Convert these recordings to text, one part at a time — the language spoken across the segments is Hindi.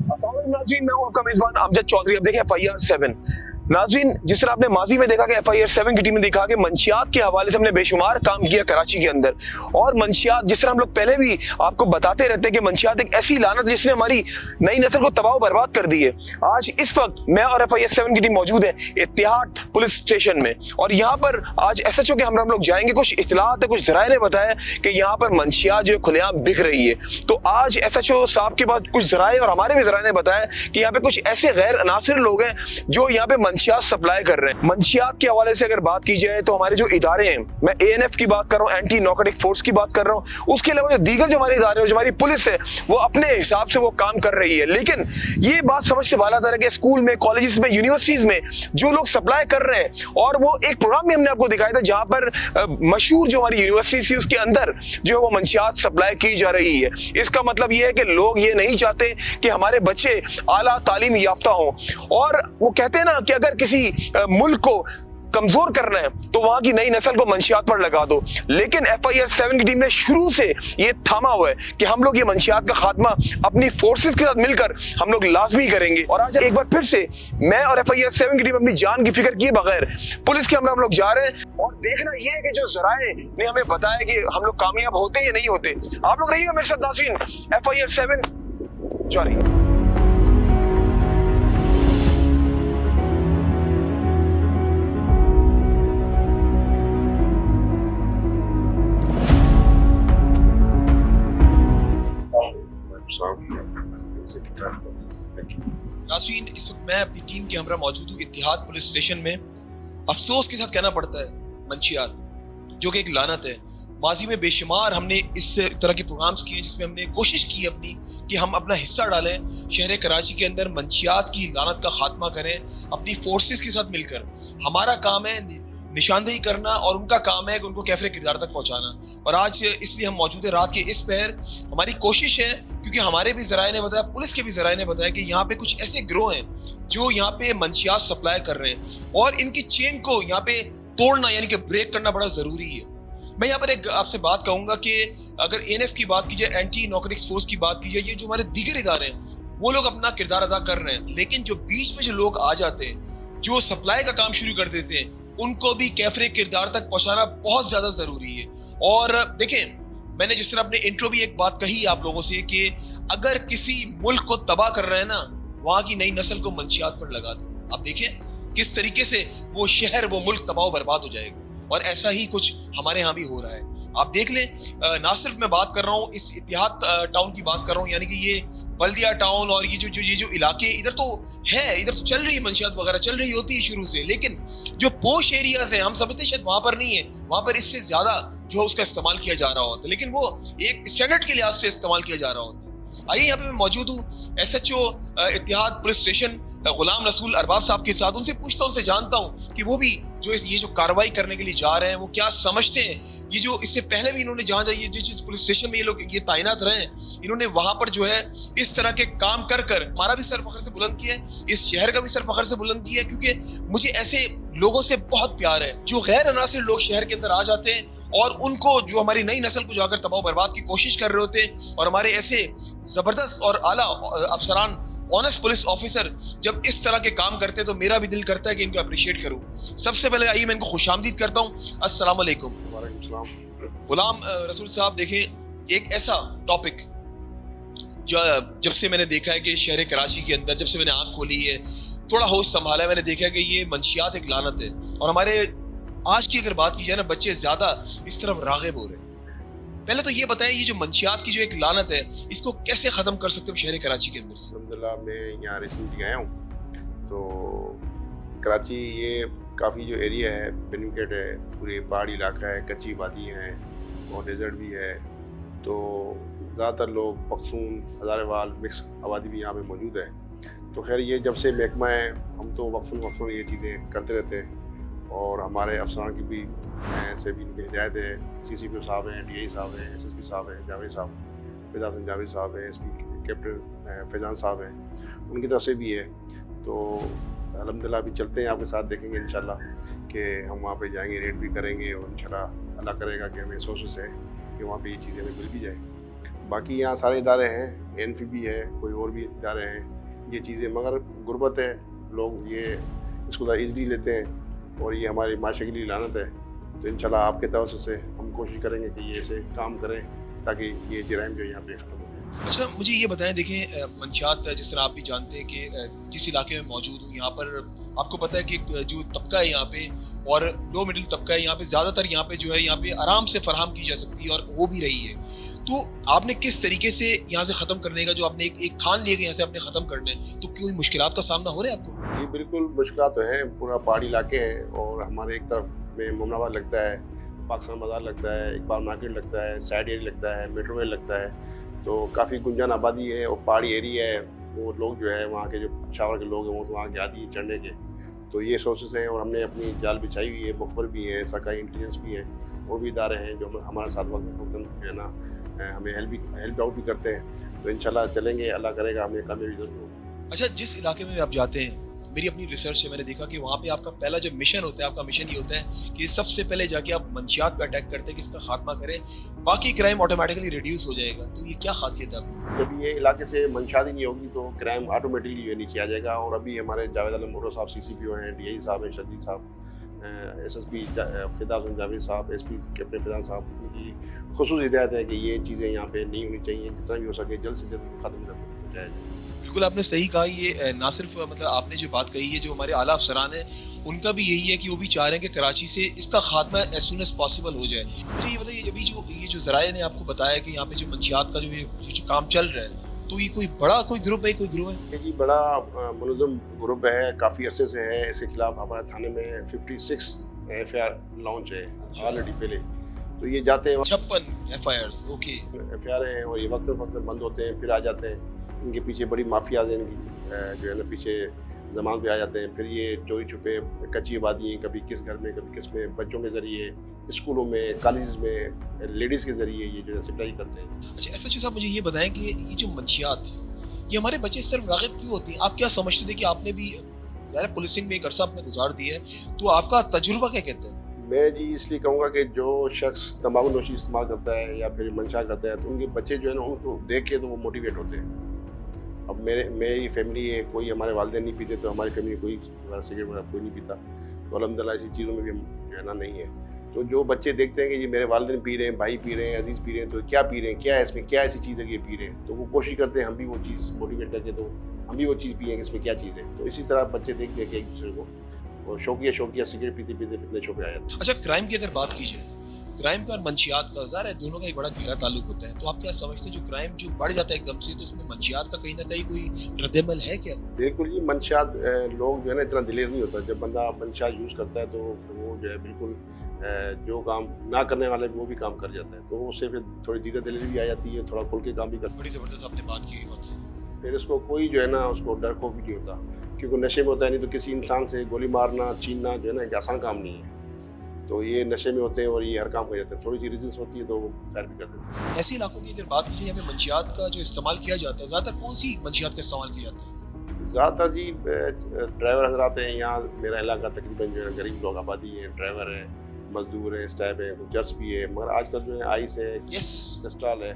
नाज़रीन, मैं हूं आपका मेजबान अमजद चौधरी। अब देखिए FIR-7 नाज़रीन, जिस तरह आपने माजी में देखा कि FIR-7 की टीम ने दिखा कि मंशियात के हवाले से हमने बेशुमार काम किया कराची के अंदर। और मंशियात, जिस तरह हम लोग पहले भी आपको बताते रहते हैं कि मंशियात एक ऐसी लानत जिसने हमारी नई नस्ल को तबाह बर्बाद कर दी है। आज इस वक्त मैं और FIR-7 की टीम मौजूद है इत्तेहाद पुलिस स्टेशन में, और यहाँ पर आज SHO के हम लोग जाएंगे। कुछ इतलात है, कुछ जराए ने बताया कि यहाँ पर मंशियात जो खुलेआम बिक रही है। तो आज SHO साहब के बाद कुछ जराए और हमारे भी जराए ने बताया कि यहाँ पे कुछ ऐसे गैर अनासिर लोग हैं जो यहाँ पे मंशियात सप्लाई कर रहे हैं। मंशियात के हवाले से अगर बात की जाए तो हमारे जो इदारे हैं, मैं ANF की बात कर रहा हूँ, एंटी नारकोटिक फोर्स की बात कर रहा हूँ, उसके अलावा जो दीगर जो हमारे इदारे हैं, जो हमारी पुलिस है, वो अपने हिसाब से वो काम कर रही है। लेकिन ये बात समझ से बाला है कि स्कूल में, कॉलेजेस में, यूनिवर्सिटीज में जो लोग सप्लाई कर रहे हैं, और वो एक प्रोग्राम भी हमने आपको दिखाया था जहां पर मशहूर जो हमारी यूनिवर्सिटी थी उसके अंदर जो है वो मंशियात सप्लाई की जा रही है। इसका मतलब ये है कि लोग ये नहीं चाहते कि हमारे बच्चे आला तालीम याफ्ता हों, और वो कहते हैं ना कि अगर किसी मुल्क को कमजोर करना है तो वहां की नई नस्ल को मंशियात पर लगा दो। लेकिन FIR-7 की टीम ने शुरू से ये थामा हुआ है कि हम लोग ये मंशियात का खात्मा अपनी फोर्सेस के साथ मिलकर हम लोग लाजमी करेंगे। और आज एक बार फिर से मैं और FIR-7 की टीम अपनी जान की फिक्र किए बगैर पुलिस के हम लोग जा रहे हैं, और देखना ये है कि जो जराए ने हमें बताया कि हम लोग कामयाब होते या नहीं होते। आप लोग रहिएगा मेरे साथ नाज़रीन, FIR-7 जारी। नाज़रीन, इस वक्त मैं अपनी टीम के हमरा मौजूद हूँ इत्तेहाद पुलिस स्टेशन में। अफसोस के साथ कहना पड़ता है, मंशियात जो कि एक लानत है। माजी में बेशुमार हमने इस तरह के प्रोग्राम्स किए जिसमें हमने कोशिश की अपनी कि हम अपना हिस्सा डालें, शहर कराची के अंदर मंशियात की लानत का खात्मा करें अपनी फोर्सेस के साथ मिलकर। हमारा काम है निशानदेही करना और उनका काम है कि उनको कैफरे किरदार तक पहुंचाना। और आज इसलिए हम मौजूद है रात के इस पहर। हमारी कोशिश है, क्योंकि हमारे भी जराए ने बताया, पुलिस के भी जराए ने बताया कि यहाँ पे कुछ ऐसे गिरोह हैं जो यहाँ पे मंशियात सप्लाई कर रहे हैं, और इनकी चेन को यहाँ पे तोड़ना यानी कि ब्रेक करना बड़ा जरूरी है। मैं यहाँ पर एक आपसे बात कहूंगा कि अगर ANF की बात की जाए, एंटी नारकोटिक्स फोर्स की बात की जाए, ये जो हमारे दीगर इदारे हैं वो लोग अपना किरदार अदा कर रहे हैं। लेकिन जो बीच में जो लोग आ जाते हैं, जो सप्लाई का काम शुरू कर देते हैं, उनको भी कैफरे किरदार तक पहुंचाना बहुत ज्यादा जरूरी है। और देखें, मैंने जिस तरह अपने इंट्रो भी एक बात कही आप लोगों से कि अगर किसी मुल्क को तबाह कर रहे हैं ना, वहां की नई नस्ल को मंशियात पर लगा दो। आप देखें किस तरीके से वो शहर, वो मुल्क तबाह बर्बाद हो जाएगा। और ऐसा ही कुछ हमारे यहाँ भी हो रहा है। आप देख लें, ना सिर्फ मैं बात कर रहा हूँ इस इत्तेहाद टाउन की बात कर रहा हूँ, यानी कि ये बल्दिया टाउन और ये जो इलाके इधर तो है, इधर तो चल रही है मंशियात वगैरह चल रही होती है शुरू से। लेकिन जो पोश एरियाज है, हम समझते शायद वहां पर नहीं है, वहां पर इससे ज्यादा जो है उसका इस्तेमाल किया जा रहा होता है, लेकिन वो एक स्टैंडर्ड के लिहाज से इस्तेमाल किया जा रहा होता है। आइए, यहाँ पे मैं मौजूद हूँ SHO इत्तेहाद पुलिस स्टेशन गुलाम रसूल अरबाब साहब के साथ। उनसे पूछता हूँ, उनसे जानता हूँ कि वो भी जो ये जो कार्रवाई करने के लिए जा रहे हैं वो क्या समझते हैं। ये जो इससे पहले भी इन्होंने जहाँ जाइए जिस पुलिस स्टेशन में ये लोग ये तैनात रहे, इन्होंने वहां पर जो है इस तरह के काम कर कर हमारा भी सर फखर से बुलंद किया है, इस शहर का भी सर फखर से बुलंद किया है। क्योंकि मुझे ऐसे लोगों से बहुत प्यार है जो गैर अनासिर लोग शहर के अंदर आ जाते हैं और उनको जो हमारी नई नस्ल को जाकर तबाह बर्बाद की कोशिश कर रहे होते हैं। और हमारे ऐसे जबरदस्त और आला अफसरान, ऑनेस्ट पुलिस ऑफिसर जब इस तरह के काम करते हैं तो मेरा भी दिल करता है कि इनको अप्रिशिएट करूं। सबसे पहले आइए मैं इनको खुशामदीद करता हूं। अस्सलाम वालेकुम। गुलाम रसूल साहब, देखें एक ऐसा टॉपिक जब से मैंने देखा है कि शहर कराची के अंदर, जब से मैंने आंख खोली है, थोड़ा होश संभाला है, मैंने देखा है कि ये मंशियात एक लानत है। और हमारे आज की अगर बात की जाए ना, बच्चे ज्यादा इस तरफ राग़िब हो रहे हैं। पहले तो ये बताएं, ये जो मंशियात की जो एक लानत है, इसको कैसे खत्म कर सकते हैं शहर कराची के अंदर से? अल्हम्दुलिल्लाह, मैं यहाँ रिसेंटली आया हूँ तो कराची ये काफ़ी जो एरिया है बेनिफिट है, पूरे पहाड़ी इलाका है, कच्ची वादी है और डेजर्ट भी है। तो ज़्यादातर लोग पख्तून, हज़ारेवाल मिक्स आबादी भी यहाँ पे मौजूद है। तो खैर ये जब से महकमा है, हम तो वक्फ़न ये चीज़ें करते रहते हैं। और हमारे अफसरान की भी से भी इनकी हिदायत है, CCPO साहब हैं, DI साहब हैं, SSP साहब हैं, जावेद साहब, फिदा हसन जावेद साहब हैं, SP कैप्टन फैजान साहब हैं, उनकी तरफ से भी है। तो अल्हम्दुलिल्लाह अभी चलते हैं, आपके साथ देखेंगे इंशाल्लाह कि हम वहाँ पे जाएंगे, रेड भी करेंगे और इंशाल्लाह अल्लाह करेगा कि हमें सोर्सेस है कि वहाँ पे ये चीज़ें हमें मिल भी जाए। बाकी यहाँ सारे इदारे हैं, एनफीबी है, कोई और भी इदारे हैं, ये चीज़ें, मगर गुर्बत है, लोग ये इसको ईज़िली लेते हैं और ये हमारे माशरे के लिए लानत है। तो इंशाल्लाह आपके तवज्जो से हम कोशिश करेंगे कि ये ऐसे काम करें ताकि ये जराइम जो यहाँ पे ख़त्म हो जाए। अच्छा, मुझे ये बताएं, देखें मंशियात जिस तरह आप भी जानते हैं कि जिस इलाके में मौजूद हूँ यहाँ पर आपको पता है कि जो तबका है यहाँ पे और लो मिडिल तबका है यहाँ पे, ज़्यादातर यहाँ पे जो है यहाँ पे आराम से फराहम की जा सकती है और हो भी रही है। तो आपने किस तरीके से यहाँ से ख़त्म करने का जो आपने एक ठान लिया कि यहाँ से आपने ख़त्म करना है, तो कोई मुश्किलात का सामना हो रहा है आपको? ये बिल्कुल मुश्किलात तो है, पूरा पहाड़ी इलाके हैं और हमारे एक तरफ में मोमनाबाद लगता है, पाकिस्तान बाजार लगता है, इकबाल मार्केट लगता है, साइड एरिया लगता है, मेट्रो रेल लगता है, तो काफ़ी गुंजान आबादी है और पहाड़ी एरिया है। वो लोग जो है वहाँ के जो शावर के लोग हैं वो तो वहाँ के आदी हैं चढ़ने के, तो ये सोर्सेज हैं और हमने अपनी जाल बिछाई हुई है, मुखबर भी है, सरकारी इंटेलिजेंस भी है, और भी इदारे हैं जो हमारे साथ वक्त जो है ना हमें हेल्प आउट भी करते हैं। तो इंशाल्लाह चलेंगे, अल्लाह करेगा हमें कामयाबी जरूर होगी। अच्छा, जिस इलाके में आप जाते हैं, मेरी अपनी रिसर्च से मैंने देखा कि वहाँ पे आपका पहला जो मिशन होता है, आपका मिशन ये होता है कि सबसे पहले जाके आप मंशियात पे अटैक करते हैं कि इसका खात्मा करें, बाकी क्राइम ऑटोमेटिकली रिड्यूस हो जाएगा। तो ये क्या खासियत है आपकी? जब ये इलाके से मंशात ही नहीं होगी तो क्राइम ऑटोमेटिकली ये नीचे आ जाएगा। और अभी हमारे जावेद आलम भुट्टो साहब CCPO हैं, DI साहब हैं, शर्जील साहब, SSP फिदा हुसैन जावेद साहब, SP कैप्टन फिदा साहब, उनकी खुसूस हिदायत है कि ये चीज़ें यहाँ पे नहीं होनी चाहिए, जितना भी हो सके जल्द से जल्द ख़त्म हो जाए। बिल्कुल आपने सही कहा। ये ना सिर्फ मतलब आपने जो बात कही है, जो हमारे आला अफसरान हैं उनका भी यही है कि वो भी चाह रहे हैं कि कराची से इसका खात्मा एज सुन एज पॉसिबल हो जाए। मुझे ये बताइए, अभी ये जो ज़राए ने आपको बताया कि यहाँ पे जो मंशियात का जो काम चल रहा है, तो ये कोई बड़ा कोई ग्रुप है? जी, बड़ा मुनज़्ज़म ग्रुप है, काफ़ी अरसे से है। इसके खिलाफ हमारे थाने में 56 FIR लॉन्च है ऑलरेडी पहले। तो ये जाते हैं 56 FIRs, ओके, FIR हैं और ये वक्त बंद होते हैं, फिर आ जाते हैं। इनके पीछे बड़ी माफियाज हैं, इनकी जो है ना पीछे जमान पे आ जाते हैं। फिर ये चोरी छुपे कच्ची आबादी हैं, कभी किस घर में कभी किस में, बच्चों के ज़रिए, स्कूलों में, कॉलेज में, लेडीज़ के ज़रिए ये जो है सप्लाई करते हैं। अच्छा, SHO साहब मुझे ये बताएं कि ये जो मंशियात, ये हमारे बच्चे इस तरफ राग़िब क्यों होती हैं? आप क्या समझते थे कि आपने भी यार पुलिसिंग में एक अरसा आपने गुजार दिया है, तो आपका तजुर्बा क्या कहता है? मैं जी इसलिए कहूँगा कि जो शख्स तंबाकू नोशी इस्तेमाल करता है या फिर मंशा करता है, तो उनके बच्चे जो है ना उनको देख के तो वो मोटिवेट होते हैं। अब मेरी फैमिली है, कोई हमारे वालिदैन नहीं पीते, तो हमारी फैमिली कोई सिगरेट वगैरह कोई नहीं पीता, तो अल्हम्दुलिल्लाह ऐसी चीज़ों में भी हम जो है ना नहीं है। तो जो बच्चे देखते हैं कि ये मेरे वालिदैन पी रहे हैं, भाई पी रहे हैं, अजीज़ पी रहे हैं, तो क्या पी रहे हैं, क्या है इसमें, क्या ऐसी चीज़ है कि ये पी रहे हैं, तो वो कोशिश करते हैं हम भी वो चीज़ मोटिवेट करके तो हम भी वो चीज़ पिएँ कि इसमें क्या चीज़ है। तो इसी तरह बच्चे देख देख के एक दूसरे को और शौकिया सिगरेट पीते पीते फिटनेस शो पे आ जाते हैं। अच्छा, क्राइम की अगर बात की जाए, क्राइम का और मंशियात का ज़ाहिर है दोनों का एक बड़ा गहरा ताल्लुक होता है, तो आप क्या समझते हैं जो क्राइम जो बढ़ जाता है एकदम से, तो इसमें मंशियात का कहीं ना कहीं कोई रद्द-ए-अमल है क्या? बिल्कुल जी, मंशियात लोग जो है ना इतना दिलेर नहीं होता। जब बंदा मंशियात यूज़ करता है तो वो जो है बिल्कुल जो काम ना करने वाले वो भी काम कर जाता है, तो उससे फिर थोड़ी दीदा दिलेरी भी आ जाती है, थोड़ा खुल के काम भी करता है। बड़ी ज़बरदस्त आपने बात की वाकई। फिर उसको कोई जो है ना उसको डर खौफ भी नहीं होता, क्योंकि नशे में होता है। नहीं तो किसी इंसान से गोली मारना, छीनना जो है ना एक आसान काम नहीं है, तो ये नशे में होते हैं और ये हर काम कर जाते हैं। थोड़ी सी रीजंस होती है तो वो फायर भी कर देते हैं। ऐसे इलाकों की अगर बात की जाए, यहाँ पे मंशियात का जो इस्तेमाल किया जाता है, ज़्यादातर कौन सी मंशियात का इस्तेमाल किया जाता है? ज़्यादातर जी ड्राइवर हजरात हैं। यहाँ मेरा इलाका तकरीबन जो है गरीब लोग आबादी है, ड्राइवर है, मजदूर है, स्टैब है, कुछ जर्स भी है, मगर आजकल जो है आइस है, क्रिस्टल है,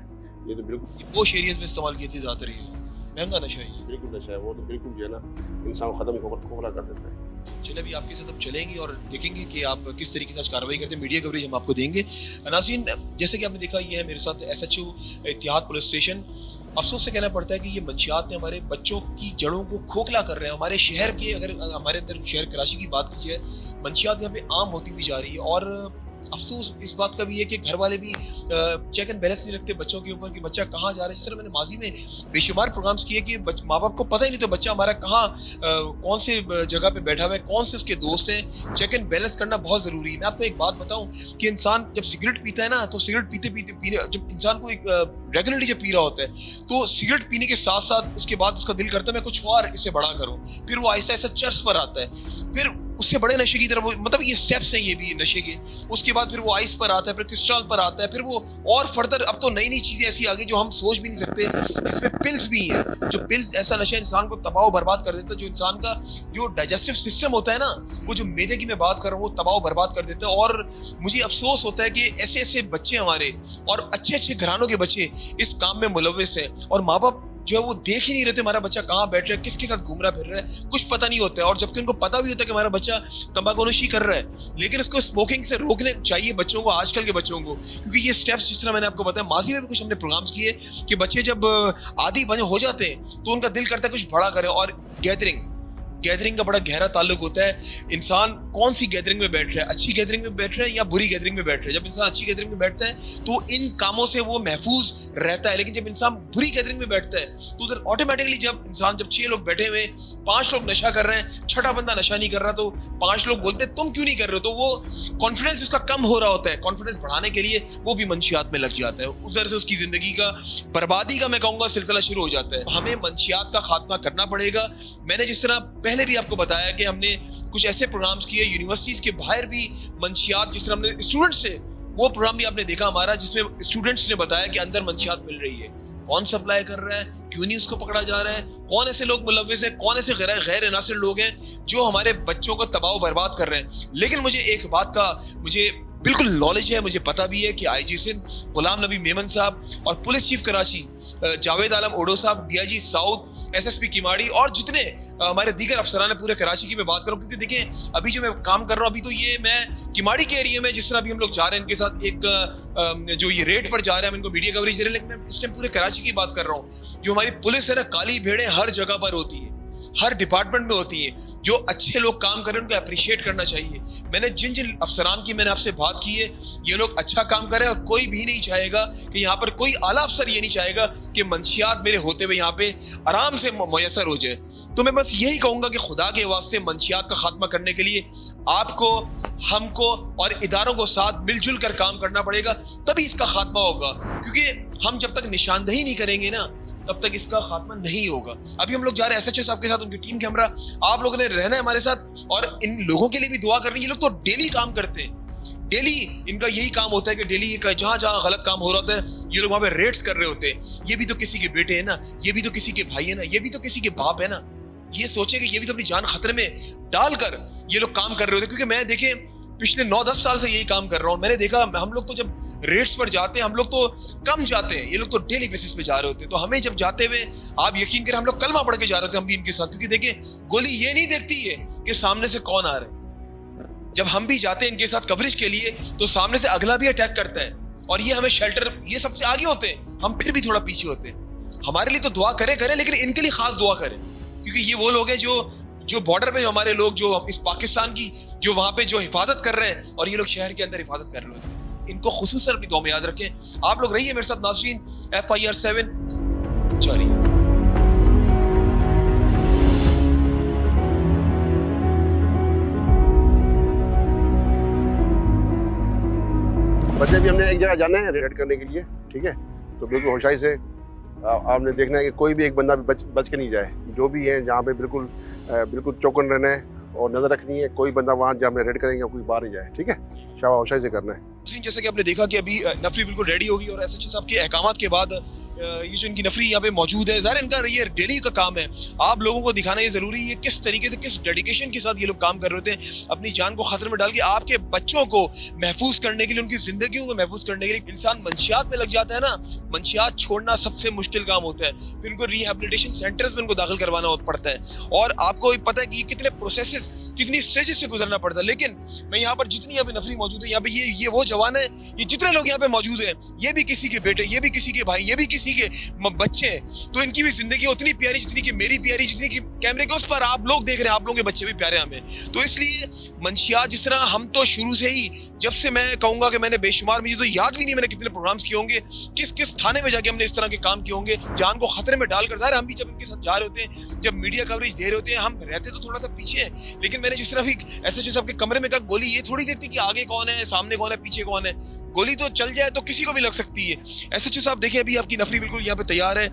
ये तो बिल्कुल पोश एरियाज में इस्तेमाल की थी ज़्यादातर। ये महंगा नशा है, बिल्कुल नशा है, वो तो बिल्कुल जो है ना इंसान को ख़त्म खोखला कर देता है। चलिए अभी आपके साथ हम चलेंगे और देखेंगे कि आप किस तरीके से आज कार्रवाई करते हैं। मीडिया कवरेज हम आपको देंगे। नाज़रीन, जैसे कि आपने देखा, ये है मेरे साथ SHO इत्तेहाद पुलिस स्टेशन। अफसोस से कहना पड़ता है कि ये मंशियात ने हमारे बच्चों की जड़ों को खोखला कर रहे हैं। हमारे शहर के, अगर हमारे अंदर शहर कराची की बात की जाए, मंशियात यहाँ पे आम होती हुई जा रही है। और अफसोस इस बात का भी है कि घर वाले भी चेक एंड बैलेंस नहीं रखते बच्चों के ऊपर कि बच्चा कहाँ जा रहा है। जिस तरह मैंने माजी में बेशुमार प्रोग्राम्स किए कि माँ बाप को पता ही नहीं तो बच्चा हमारा कहाँ कौन से जगह पे बैठा हुआ है, कौन से उसके दोस्त हैं। चेक एंड बैलेंस करना बहुत ज़रूरी है। मैं आपको एक बात बताऊं कि इंसान जब सिगरेट पीता है ना, तो सिगरेट पीते जब इंसान को एक रेगुलरली जब पी रहा होता है, तो सिगरेट पीने के साथ साथ उसके बाद उसका दिल करता है मैं कुछ और इससे बड़ा करूं। फिर वो ऐसा ऐसा चर्च पर आता है, फिर उससे बड़े नशे की तरफ, मतलब ये स्टेप्स हैं ये भी नशे के। उसके बाद फिर वो आइस पर आता है, फिर क्रिस्टल पर आता है, फिर वो और फर्दर अब तो नई नई चीजें ऐसी आ गई जो हम सोच भी नहीं सकते। इसमें पिल्स भी हैं, जो पिल्स ऐसा नशा इंसान को तबाह बर्बाद कर देता है। जो इंसान का जो डाइजेस्टिव सिस्टम होता है ना, वो जो मैदे की मैं बात कर रहा हूँ, वो तबाह बर्बाद कर देता है। और मुझे अफसोस होता है कि ऐसे ऐसे बच्चे हमारे और अच्छे अच्छे घरानों के बच्चे इस काम में मुलव्विस हैं, और माँ बाप जो है वो देख ही नहीं रहे थे हमारा बच्चा कहाँ बैठ रहा है, किसके साथ घूम रहा फिर रहा है, कुछ पता नहीं होता है। और जबकि उनको पता भी होता है कि हमारा बच्चा तंबाकूनोशी कर रहा है, लेकिन उसको स्मोकिंग से रोकने चाहिए बच्चों को, आजकल के बच्चों को। क्योंकि ये स्टेप्स जिस तरह मैंने आपको बताया, माजी में भी कुछ हमने प्रोग्राम्स किए कि बच्चे जब आदी बने हो जाते हैं तो उनका दिल करता है कुछ बड़ा करें। और गैदरिंग का बड़ा गहरा ताल्लुक होता है। इंसान कौन सी गैदरिंग में बैठ रहा है, अच्छी गैदरिंग में बैठ रहा है या बुरी गैदरिंग में बैठ रहा है। जब इंसान अच्छी गैदरिंग में बैठता है तो इन कामों से वो महफूज रहता है, लेकिन जब इंसान बुरी गैदरिंग में बैठता है तो उधर ऑटोमेटिकली जब 6 लोग बैठे हुए, 5 लोग नशा कर रहे हैं, छठा बंदा नशा नहीं कर रहा, तो 5 लोग बोलते हैं तुम क्यों नहीं कर रहे हो, तो वो कॉन्फिडेंस उसका कम हो रहा होता है। कॉन्फिडेंस बढ़ाने के लिए वो भी मंशियात में लग जाता है, उधर से उसकी जिंदगी का बर्बादी का, मैं कहूंगा, सिलसिला शुरू हो जाता है। हमें मंशियात का खात्मा करना पड़ेगा। मैंने जिस तरह पहले भी आपको बताया कि हमने कुछ ऐसे प्रोग्राम्स किए यूनिवर्सिटीज के बाहर भी, मंशियात जिस तरह हमने स्टूडेंट्स से, वो प्रोग्राम भी आपने देखा हमारा, जिसमें स्टूडेंट्स ने बताया कि अंदर मंशियात मिल रही है, कौन सप्लाई कर रहा है, क्यों नहीं उसको पकड़ा जा रहा है, कौन ऐसे लोग मुलव्विस है, कौन ऐसे गैर इनासिर लोग हैं जो हमारे बच्चों को तबाह बर्बाद कर रहे हैं। लेकिन मुझे एक बात का बिल्कुल नॉलेज है, मुझे पता भी है कि आईजी सिंध गुलाम नबी मेमन साहब और पुलिस चीफ कराची जावेद आलम ओडो साहब, डीआईजी साउथ, एसएसपी किमाड़ी और जितने हमारे दीगर अफसरान है पूरे कराची की मैं बात करूं, क्योंकि देखिए अभी जो मैं काम कर रहा हूं, अभी तो ये मैं किमाड़ी के एरिया में जिस तरह अभी हम लोग जा रहे हैं इनके साथ एक जो ये रेड पर जा रहे हैं, हम इनको मीडिया कवरेज दे रहे हैं, लेकिन मैं इस टाइम पूरे कराची की बात कर रहा हूँ। जो हमारी पुलिस है ना, काली भेड़ें हर जगह पर होती है, हर डिपार्टमेंट में होती है। जो अच्छे लोग काम कर रहे हैं उनको अप्रिशिएट करना चाहिए। मैंने जिन अफसरान की मैंने आपसे बात की है, ये लोग अच्छा काम कर रहे हैं और कोई भी नहीं चाहेगा कि यहाँ पर कोई आला अफसर ये नहीं चाहेगा कि मंशियात मेरे होते हुए यहाँ पे आराम से मुयसर हो जाए। तो मैं बस यही कहूंगा कि खुदा के वास्ते मंशियात का खात्मा करने के लिए आपको, हमको और इदारों को साथ मिलजुल कर काम करना पड़ेगा, तभी इसका खात्मा होगा। क्योंकि हम जब तक निशानदही नहीं करेंगे ना, तब तक इसका खात्मा नहीं होगा। अभी हम लोग जा रहे हैं एसएचओ साहब के साथ, उनकी टीम के हमरा, आप लोगों ने रहना है हमारे साथ और इन लोगों के लिए भी दुआ करनी। ये लोग तो डेली काम करते हैं, डेली इनका यही काम होता है कि डेली जहां जहां गलत काम हो रहा होता है ये लोग वहां पे रेड्स कर रहे होते हैं। ये भी तो किसी के बेटे है ना, ये भी तो किसी के भाई है ना, ये भी तो किसी के बाप है ना। ये सोचे कि ये भी तो अपनी जान खतरे में डालकर ये लोग काम कर रहे होते हैं। क्योंकि मैं देखे पिछले 9-10 साल से यही काम कर रहा हूँ, मैंने देखा हम लोग तो जब रेट्स पर जाते हैं, हम लोग तो कम जाते हैं, ये लोग तो डेली बेसिस पे जा रहे होते हैं। तो हमें जब जाते हुए आप यकीन करें हम लोग कलमा पढ़ के जा रहे थे हम भी इनके साथ, क्योंकि देखिए गोली ये नहीं देखती है कि सामने से कौन आ रहा है। जब हम भी जाते हैं इनके साथ कवरेज के लिए तो सामने से अगला भी अटैक करता है और ये हमें शेल्टर, ये सबसे आगे होते हैं, हम फिर भी थोड़ा पीछे होते हैं। हमारे लिए तो दुआ करें लेकिन इनके लिए खास दुआ करें, क्योंकि ये वो लोग हैं जो बॉर्डर पे, हमारे लोग जो इस पाकिस्तान की जो वहां पे जो हिफाजत कर रहे हैं और ये लोग शहर के अंदर हिफाजत कर रहे हैं। इनको खुसूसन अपनी दुआ में याद रखें। आप लोग रहिए मेरे साथ नाज़रीन, FIR 7 जारी है। बच्चे भी हमने एक जगह जाना है रेड करने के लिए, ठीक है, तो बिल्कुल होशियारी से आपने देखना है कि कोई भी एक बंदा भी बच के नहीं जाए। जो भी है जहाँ पे बिल्कुल चौकन रहना है और नजर रखनी है, कोई बंदा वहाँ जहाँ हम रेड करेंगे कोई बाहर नहीं जाए, ठीक है, शाबाश, होशियारी से करना है। जैसे कि आपने देखा कि अभी नफरी बिल्कुल रेडी होगी और एसएचओ साहब के अहकामात के बाद ये जो इनकी नफरी यहाँ पे मौजूद है, ज़ाहिर इनका ये डेली का काम है, आप लोगों को दिखाना ये जरूरी है किस तरीके से, किस डेडिकेशन के साथ ये लोग काम कर रहे थे, अपनी जान को खतरे में डाल के आपके बच्चों को महफूज करने के लिए, उनकी जिंदगियों को महफूज करने के लिए। इंसान मंशियात में लग जाता है ना, मंशियात छोड़ना सबसे मुश्किल काम होता है, फिर उनको रिहेबिलिटेशन सेंटर्स में उनको दाखिल करवाना पड़ता है और आपको पता है कि कितने प्रोसेसेस, कितनी स्टेजेस से गुजरना पड़ता है। लेकिन मैं यहाँ पर जितनी यहाँ पे नफरी मौजूद है, यहाँ पे ये वो जवान है, ये जितने लोग यहाँ पे मौजूद है, ये भी किसी के बेटे, ये भी किसी के भाई, ये भी किसी के बच्चे हैं, तो इनकी भी जिंदगी उतनी प्यारी जितनी कि मेरी प्यारी, जितनी कि कैमरे के उस पर आप लोग देख रहे हैं, आप लोगों के बच्चे भी प्यारे हमें। तो इसलिए मंशियात जिस तरह हम तो शुरू से ही, जब से मैं कहूंगा कि मैंने बेशुमार, मुझे तो याद भी नहीं मैंने कितने प्रोग्राम्स किए होंगे, किस किस थाने में जाके हमने इस तरह के काम किए होंगे, जान को खतरे में डालकर। ज़ाहिर हम भी जब इनके साथ जा रहे होते हैं, जब मीडिया कवरेज दे रहे होते हैं, हम रहते तो थोड़ा सा पीछे हैं, लेकिन मैंने जिस तरह भी एसएचओ साहब के कमरे में कहा, गोली ये थोड़ी देखती कि आगे कौन है, सामने कौन है, पीछे कौन है, गोली तो चल जाए तो किसी को भी लग सकती है। एसएचओ साहब देखिए अभी आपकी नफरी बिल्कुल यहाँ पे तैयार है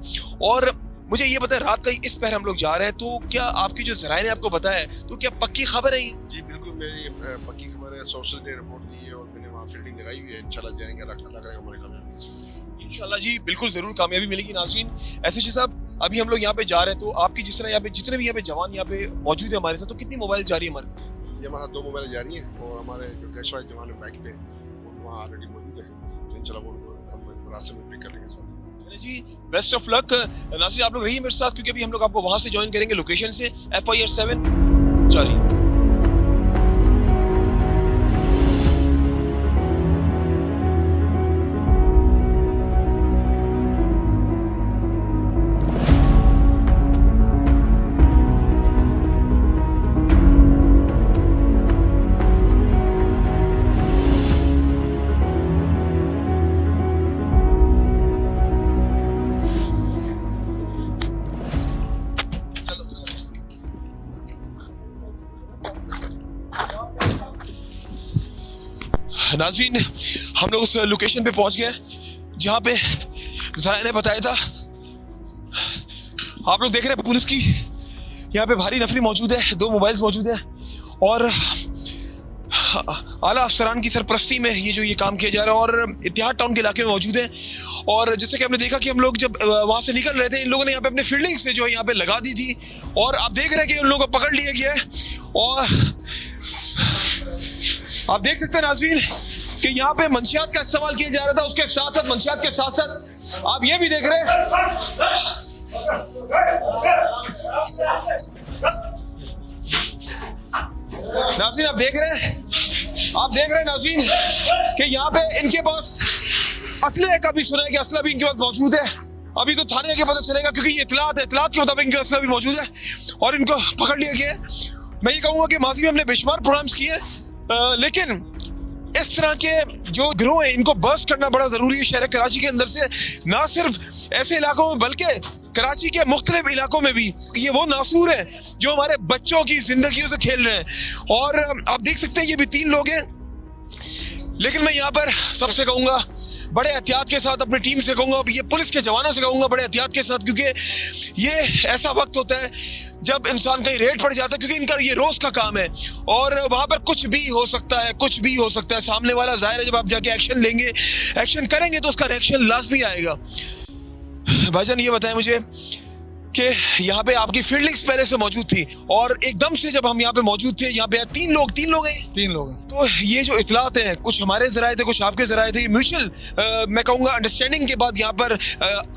और मुझे ये बताएं, रात का इस पहर हम लोग जा रहे हैं, तो क्या आपकी जो ज़राए ने आपको बताया है, तो क्या पक्की खबर है? जी बिल्कुल, मेरी पक्की खबर है, सोर्सेज ने रिपोर्ट दी है और मैंने वहाँ फील्डिंग लगाई हुई है, इंशाल्लाह जाएंगे, अल्लाह करेगा हमारे कामयाबी। इंशाल्लाह जी, बिल्कुल जरूर कामयाबी मिलेगी। नाज़रीन, एसएचओ साहब अभी हम लोग यहाँ पे जा रहे हैं, तो आपकी जिस तरह यहाँ पे जितने भी यहाँ पे जवान यहाँ पे मौजूद है हमारे साथ, तो कितनी मोबाइल जा रही है हमारे? ये हमारे 2 मोबाइल जा रही हैं और हमारे जो कैश वाले जवान है बाइक पे, वो वहाँ ऑलरेडी मौजूद है, तो इंशाल्लाह वो हम रास्ते में पिक कर लेंगे साथ। जी बेस्ट ऑफ लक नासिर, आप लोग रहिए मेरे साथ क्योंकि अभी हम लोग आपको वहां से ज्वाइन करेंगे लोकेशन से FIR 7 जारी। नाज़रीन, हम लोग उस लोकेशन पे पहुंच गए जहां पे ज़ाया ने बताया था। आप लोग देख रहे हैं पुलिस की यहाँ पे भारी नफरी मौजूद है, 2 मोबाइल्स मौजूद है और आला अफसरान की सरपरस्ती में ये काम किया जा रहा है और इत्तेहाद टाउन के इलाके में मौजूद है। और जैसे कि हमने देखा कि हम लोग जब वहां से निकल रहे थे, इन लोगों ने यहाँ पे अपने फील्डिंग से जो है यहाँ पे लगा दी थी और आप देख रहे हैं कि उन लोगों को पकड़ लिया गया है। और आप देख सकते हैं नाज़रीन कि यहाँ पे मंशियात का इस्तेमाल किया जा रहा था, उसके साथ साथ मंशियात के साथ साथ आप ये भी देख रहे हैं। नाज़रीन आप देख रहे हैं नाज़रीन कि यहाँ पे इनके पास असले का भी सुना है कि असला भी इनके पास मौजूद है। अभी तो थाने आके पता चलेगा क्योंकि ये इत्तलात के मुताबिक इनके असला भी मौजूद है और इनको पकड़ लिया गया है। मैं ये कहूँगा कि माजी में हमने बेशुमार प्रोग्राम्स किए, लेकिन इस तरह के जो गिरोह हैं इनको बर्स्ट करना बड़ा ज़रूरी है शहर कराची के अंदर से, ना सिर्फ ऐसे इलाकों में बल्कि कराची के मुख्तलिफ इलाकों में भी। ये वो नासूर हैं जो हमारे बच्चों की जिंदगियों से खेल रहे हैं और आप देख सकते हैं ये भी 3 लोग हैं। लेकिन मैं यहाँ पर सबसे कहूँगा बड़े एहतियात के साथ, अपनी टीम से कहूँगा, ये पुलिस के जवानों से कहूँगा बड़े एहतियात के साथ, क्योंकि ये ऐसा वक्त होता है जब इंसान कहीं रेड पड़ जाता है, क्योंकि इनका ये रोज का काम है और वहाँ पर कुछ भी हो सकता है। सामने वाला जाहिर है जब आप जाके एक्शन करेंगे तो उसका रिएक्शन लाजमी आएगा। भाईजान ये बताएं मुझे कि यहाँ पे आपकी फील्डिंग्स पहले से मौजूद थी और एकदम से जब हम यहाँ पे मौजूद थे, यहाँ पे 3 लोग हैं। 3 लोग हैं। तो ये जो इतलात हैं, कुछ हमारे जराए थे, कुछ आपके जराए थे, ये म्यूचुअल मैं कहूँगा अंडरस्टैंडिंग के बाद यहाँ पर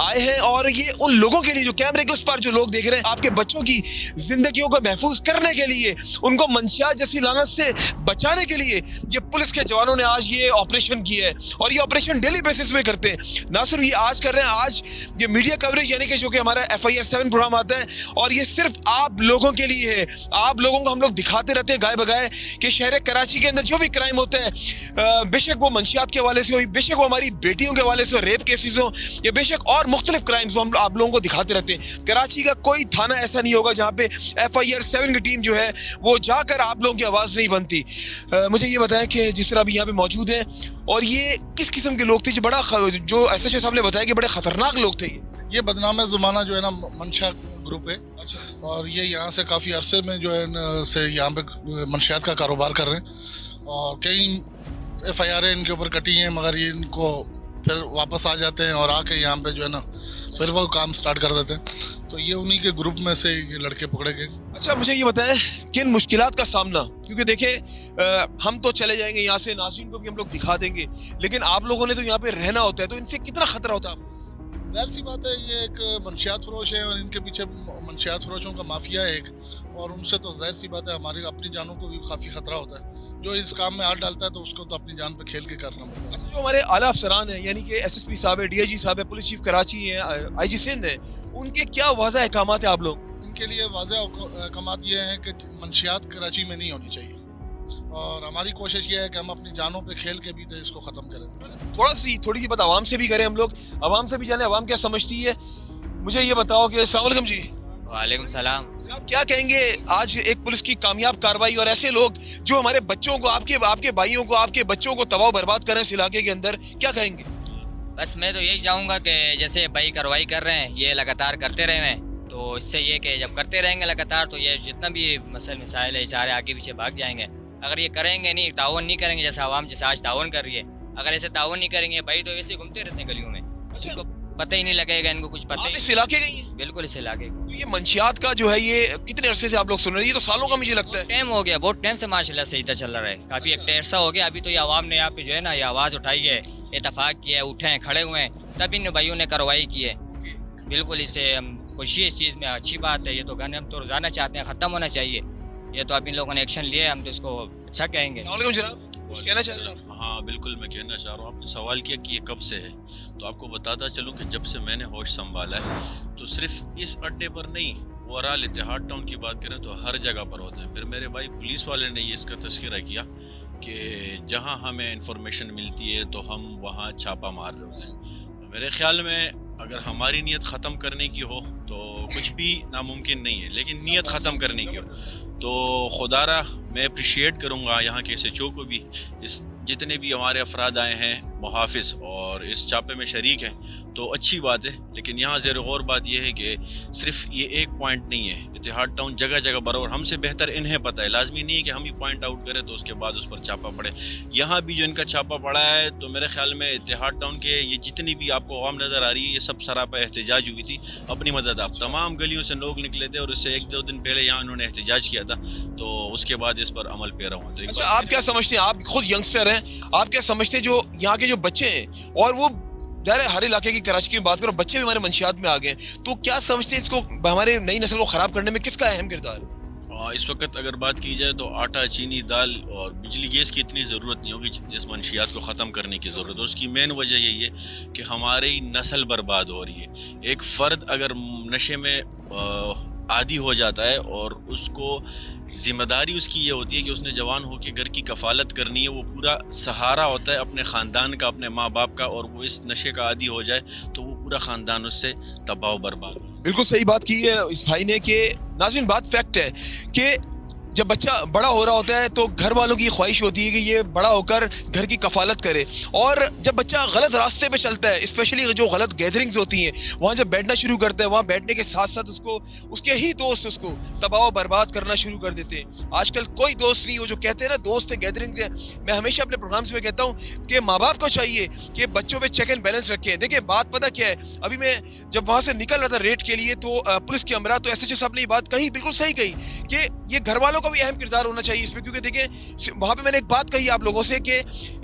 आए हैं और ये उन लोगों के लिए जो कैमरे के उस पर जो लोग देख रहे हैं, आपके बच्चों की जिंदगियों को महफूज करने के लिए, उनको मंशियात जैसी लानत से बचाने के लिए ये पुलिस के जवानों ने आज ये ऑपरेशन किया है और ये ऑपरेशन डेली बेसिस में करते हैं। ना सिर्फ ये आज कर रहे हैं, आज ये मीडिया कवरेज यानी कि जो कि हमारा FIR 7 प्रोग्राम आता है और ये सिर्फ आप लोगों के लिए है। आप लोगों को हम लोग दिखाते रहते हैं गाय बगाए कि शहर कराची के अंदर जो भी क्राइम होते हैं, बेशक वो मंशियात के हवाले से हो, बेशक वो हमारी बेटियों के हवाले से हो, रेप केसेस हो, या बेशक और मुख्तलिफ क्राइम्स हम आप लोगों को दिखाते रहते हैं। कराची का कोई थाना ऐसा नहीं होगा जहाँ पे FIR 7 की टीम जो है वो जाकर आप लोगों की आवाज़ नहीं बनती। मुझे ये बताएं कि जिस तरह अभी यहाँ पे मौजूद हैं और ये किस किस्म के लोग थे, जो SHO साहब ने बताया कि बड़े खतरनाक लोग थे। ये बदनाम ज़माना जो है ना मंशा ग्रुप है। अच्छा। और ये यहाँ से काफ़ी अरसे में जो है से यहाँ पे मंशियात का कारोबार कर रहे हैं और कई FIR इनके ऊपर कटी हैं, मगर ये इनको फिर वापस आ जाते हैं और आके यहाँ पे जो है ना फिर वो काम स्टार्ट कर देते हैं। तो ये उन्हीं के ग्रुप में से ये लड़के पकड़े गए। अच्छा, मुझे ये बताएं किन मुश्किलात का सामना, क्योंकि देखें हम तो चले जाएंगे यहाँ से, नाज़रीन को भी हम लोग दिखा देंगे, लेकिन आप लोगों ने तो यहाँ पे रहना होता है, तो इनसे कितना खतरा होता है? ज़ाहिर सी बात है, ये एक मंशियात फरोश है और इनके पीछे मंशियात फरोशों का माफिया है एक, और उनसे तो ज़ाहिर सी बात है हमारी अपनी जानों को भी काफ़ी ख़तरा होता है। जो इस काम में हाथ डालता है तो उसको तो अपनी जान पे खेल के करना पड़ता है। जो हमारे आला अफसरान हैं, यानी कि SSP साहब है, DIG साहब है, पुलिस चीफ कराची है, IG सिंध है, उनके क्या वाज़ह अहकामात है आप लोग? इनके लिए वाज़ह अहकामात ये हैं कि मंशियात कराची में नहीं होनी चाहिए और हमारी कोशिश ये है कि हम अपनी जानों पे खेल के भी तो इसको ख़त्म करें। थोड़ी सी बात आवाम से भी करें हम लोग, आवाम से भी जाने आवाम क्या समझती है। मुझे ये बताओ कि अस्सलाम वालेकुम जी। वालेकुम सलाम। आप क्या कहेंगे आज एक पुलिस की कामयाब कार्रवाई और ऐसे लोग जो हमारे बच्चों को, आपके भाइयों को, आपके बच्चों को तबाह बर्बाद कर रहे हैं इस इलाके के अंदर, क्या कहेंगे? बस मैं तो यही चाहूँगा कि जैसे भाई कार्रवाई कर रहे हैं ये लगातार करते रहे हैं, तो इससे ये कि जब करते रहेंगे लगातार तो ये जितना भी मसाइल है सारे आगे पीछे भाग जाएंगे। अगर ये करेंगे नहीं, ताउन नहीं करेंगे, जैसे आवाम जैसे आज ताउन कर रही है, अगर ऐसे ताउन नहीं करेंगे भाई तो ऐसे घूमते रहते हैं गलियों में, इनको पता ही नहीं लगेगा, इनको कुछ पता ही इस इलाके गई है? बिल्कुल इस इलाके को। तो ये मंशियात का जो है ये कितने अरसे से आप लोग सुन रहे हैं? ये तो सालों का मुझे लगता है। टाइम हो गया, बहुत टाइम से माशाल्लाह से इधर चल रहा है, काफ़ी एक अरसा हो गया। अभी तो ये आवाम ने यहाँ पे जो है ना ये आवाज़ उठाई है, इतफाक़ किया है, उठे हैं, खड़े हुए हैं तब इन भाइयों ने कार्रवाई की है। बिल्कुल इससे हम खुशी है, इस चीज़ में अच्छी बात है। ये तो गन हम तो रोज़ाना चाहते हैं, ख़त्म होना चाहिए। ये तो अब इन लोगों ने एक्शन लिया है, हम तो इसको अच्छा कहेंगे। अस्सलाम जनाब, कुछ कहना चाह रहे हैं आप? हाँ बिल्कुल, मैं कहना चाह रहा हूँ। आपने सवाल किया कि ये कब से है, तो आपको बताता चलूँ कि जब से मैंने होश संभाला है, तो सिर्फ इस अड्डे पर नहीं, ओवरऑल इतिहाद टाउन की बात करें तो हर जगह पर होते हैं। फिर मेरे भाई पुलिस वाले ने ये इसका तस्करा किया कि जहाँ हमें इंफॉर्मेशन मिलती है तो हम वहाँ छापा मार रहे होते हैं। तो मेरे ख्याल में अगर हमारी नीयत ख़त्म करने की हो तो कुछ भी नामुमकिन नहीं है, लेकिन नीयत ख़त्म करने की हो तो खुदारा मैं अप्रिशिएट करूँगा यहाँ के SHO को भी, इस जितने भी हमारे अफराद आए हैं मुहाफिज और इस छापे में शरीक हैं, तो अच्छी बात है। लेकिन यहाँ ज़ेर गौर बात यह है कि सिर्फ ये एक पॉइंट नहीं है, इतिहाद टाउन जगह जगह बराबर, हमसे बेहतर इन्हें पता है। लाजमी नहीं है कि हम ही पॉइंट आउट करें तो उसके बाद उस पर छापा पड़े। यहाँ भी जो इनका छापा पड़ा है, तो मेरे ख्याल में इतिहाद टाउन के ये जितनी भी आपको आवाम नज़र आ रही है, ये सब सरापा एहतजाज हुई थी। अपनी मदद आप तमाम गलियों से लोग निकले थे और इससे 1-2 दिन पहले यहाँ उन्होंने एहतजाज किया था, तो उसके बाद इस पर अमल पैरा हुआ। तो अच्छा, आप क्या समझते हैं, आप खुद यंगस्टर हैं, आप क्या समझते हैं जो यहाँ के जो बच्चे हैं, और वो ज़ाहिर है हर इलाके की, कराची की बात करो, बच्चे भी हमारे मंशियात में आ गए, तो क्या समझते हैं इसको हमारे नई नस्ल को ख़राब करने में किसका अहम किरदार है? इस वक्त अगर बात की जाए तो आटा, चीनी, दाल और बिजली गैस की इतनी ज़रूरत नहीं होगी जितनी इस मंशियात को ख़त्म करने की ज़रूरत है। उसकी मेन वजह यही है कि हमारी नस्ल बर्बाद हो रही है। एक फ़र्द अगर नशे में आदी हो जाता है और उसको ज़िम्मेदारी उसकी ये होती है कि उसने जवान हो के घर की कफ़ालत करनी है, वो पूरा सहारा होता है अपने ख़ानदान का, अपने माँ बाप का, और वो इस नशे का आदी हो जाए तो वो पूरा ख़ानदान उससे तबाह बर्बाद हो। बिल्कुल सही बात की है इस भाई ने कि नाज़रीन, बात फैक्ट है कि जब बच्चा बड़ा हो रहा होता है तो घर वालों की ख्वाहिश होती है कि ये बड़ा होकर घर की कफालत करे, और जब बच्चा गलत रास्ते पे चलता है, स्पेशली जो गलत गैदरिंग्स होती हैं, वहाँ जब बैठना शुरू करता है, वहाँ बैठने के साथ साथ उसको उसके ही दोस्त उसको तबाह बर्बाद करना शुरू कर देते हैं। आजकल कोई दोस्त नहीं, वो जो कहते हैं ना दोस्त है, गैदरिंग्स है। मैं हमेशा अपने प्रोग्राम्स में कहता हूँ कि माँ बाप को चाहिए कि बच्चों पे चेक एंड बैलेंस रखें। देखिए बात पता क्या है, अभी मैं जब वहाँ से निकल रहा था रेड के लिए तो पुलिस के अमरा, तो SHO साहब ने ये बात कही, बिल्कुल सही कही कि ये घर वालों का भी अहम किरदार होना चाहिए इसमें, क्योंकि देखिए वहाँ पे मैंने एक बात कही आप लोगों से कि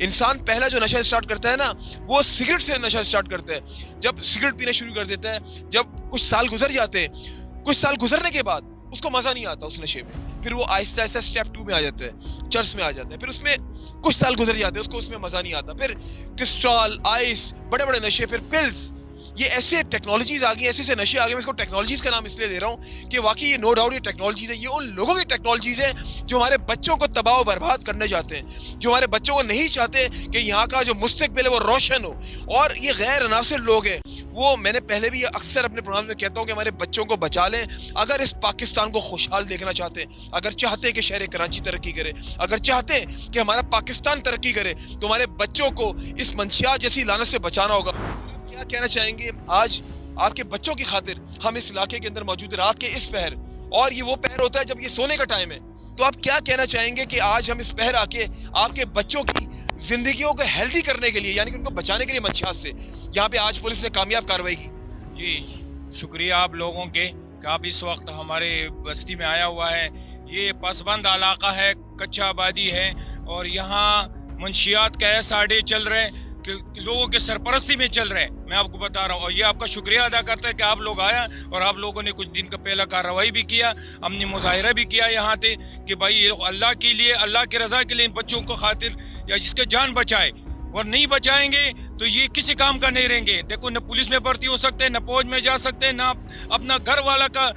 इंसान पहला जो नशा स्टार्ट करता है ना, वो सिगरेट से नशा स्टार्ट करता है। जब सिगरेट पीना शुरू कर देता है, जब कुछ साल गुजर जाते हैं, कुछ साल गुजरने के बाद उसको मजा नहीं आता उस नशे में, फिर वो आहिस्ता आहिस्ता स्टेप 2 में आ जाता है, चर्च में आ जाता है, फिर उसमें कुछ साल गुजर जाते हैं, उसको उसमें मजा नहीं आता, फिर क्रिस्टल, आइस, बड़े बड़े नशे, फिर पिल्स, ये ऐसे टेक्नोलॉजीज आ गई, ऐसे ऐसे नशे आ गए। मैं इसको टेक्नोलॉजीज का नाम इसलिए दे रहा हूँ कि वाकई ये नो डाउट ये टेक्नोलॉजीज है, ये उन लोगों की टेक्नोलॉजीज है जो हमारे बच्चों को तबाह बर्बाद करने जाते हैं, जो हमारे बच्चों को नहीं चाहते कि यहाँ का जो मुस्तकबिल है वो रोशन हो। और ये गैर अनासिर लोग हैं, वो मैंने पहले भी अक्सर अपने प्रोग्राम में कहता हूँ कि हमारे बच्चों को बचा लें। अगर इस पाकिस्तान को खुशहाल देखना चाहते हैं, अगर चाहते हैं कि शहर कराची तरक्की करे, अगर चाहते हैं कि हमारा पाकिस्तान तरक्की करे, तो हमारे बच्चों को इस मंशियात जैसी लानत से बचाना होगा। क्या कहना चाहेंगे आज आपके बच्चों की खातिर? हम इस इलाके के अंदर मौजूद है रात के इस पहर, और ये वो पहर होता है जब ये सोने का टाइम है, तो आप क्या कहना चाहेंगे कि आज हम इस पहर आके आपके बच्चों की जिंदगियों को हेल्दी करने के लिए, यानी कि उनको बचाने के लिए मंशियात से, यहाँ पे आज पुलिस ने कामयाब कार्रवाई की? जी शुक्रिया आप लोगों के कि आप इस वक्त हमारे बस्ती में आया हुआ है। ये पसबंद इलाका है, कच्चा आबादी है, और यहाँ मंशियात का ऐसा अड्डे चल रहे हैं कि लोगों के सरपरस्ती में चल रहे हैं। मैं आपको बता रहा हूँ, और ये आपका शुक्रिया अदा करता है कि आप लोग आया और आप लोगों ने कुछ दिन का पहला कार्रवाई भी किया, हमने मुजाहिरा भी किया यहाँ थे कि भाई ये अल्लाह के लिए, अल्लाह की रज़ा के लिए इन बच्चों को खातिर या जिसके जान बचाए, और नहीं बचाएंगे तो ये किसी काम का नहीं रहेंगे। देखो न पुलिस में भर्ती हो सकते हैं, न फौज में जा सकते हैं, न अपना घर वाला का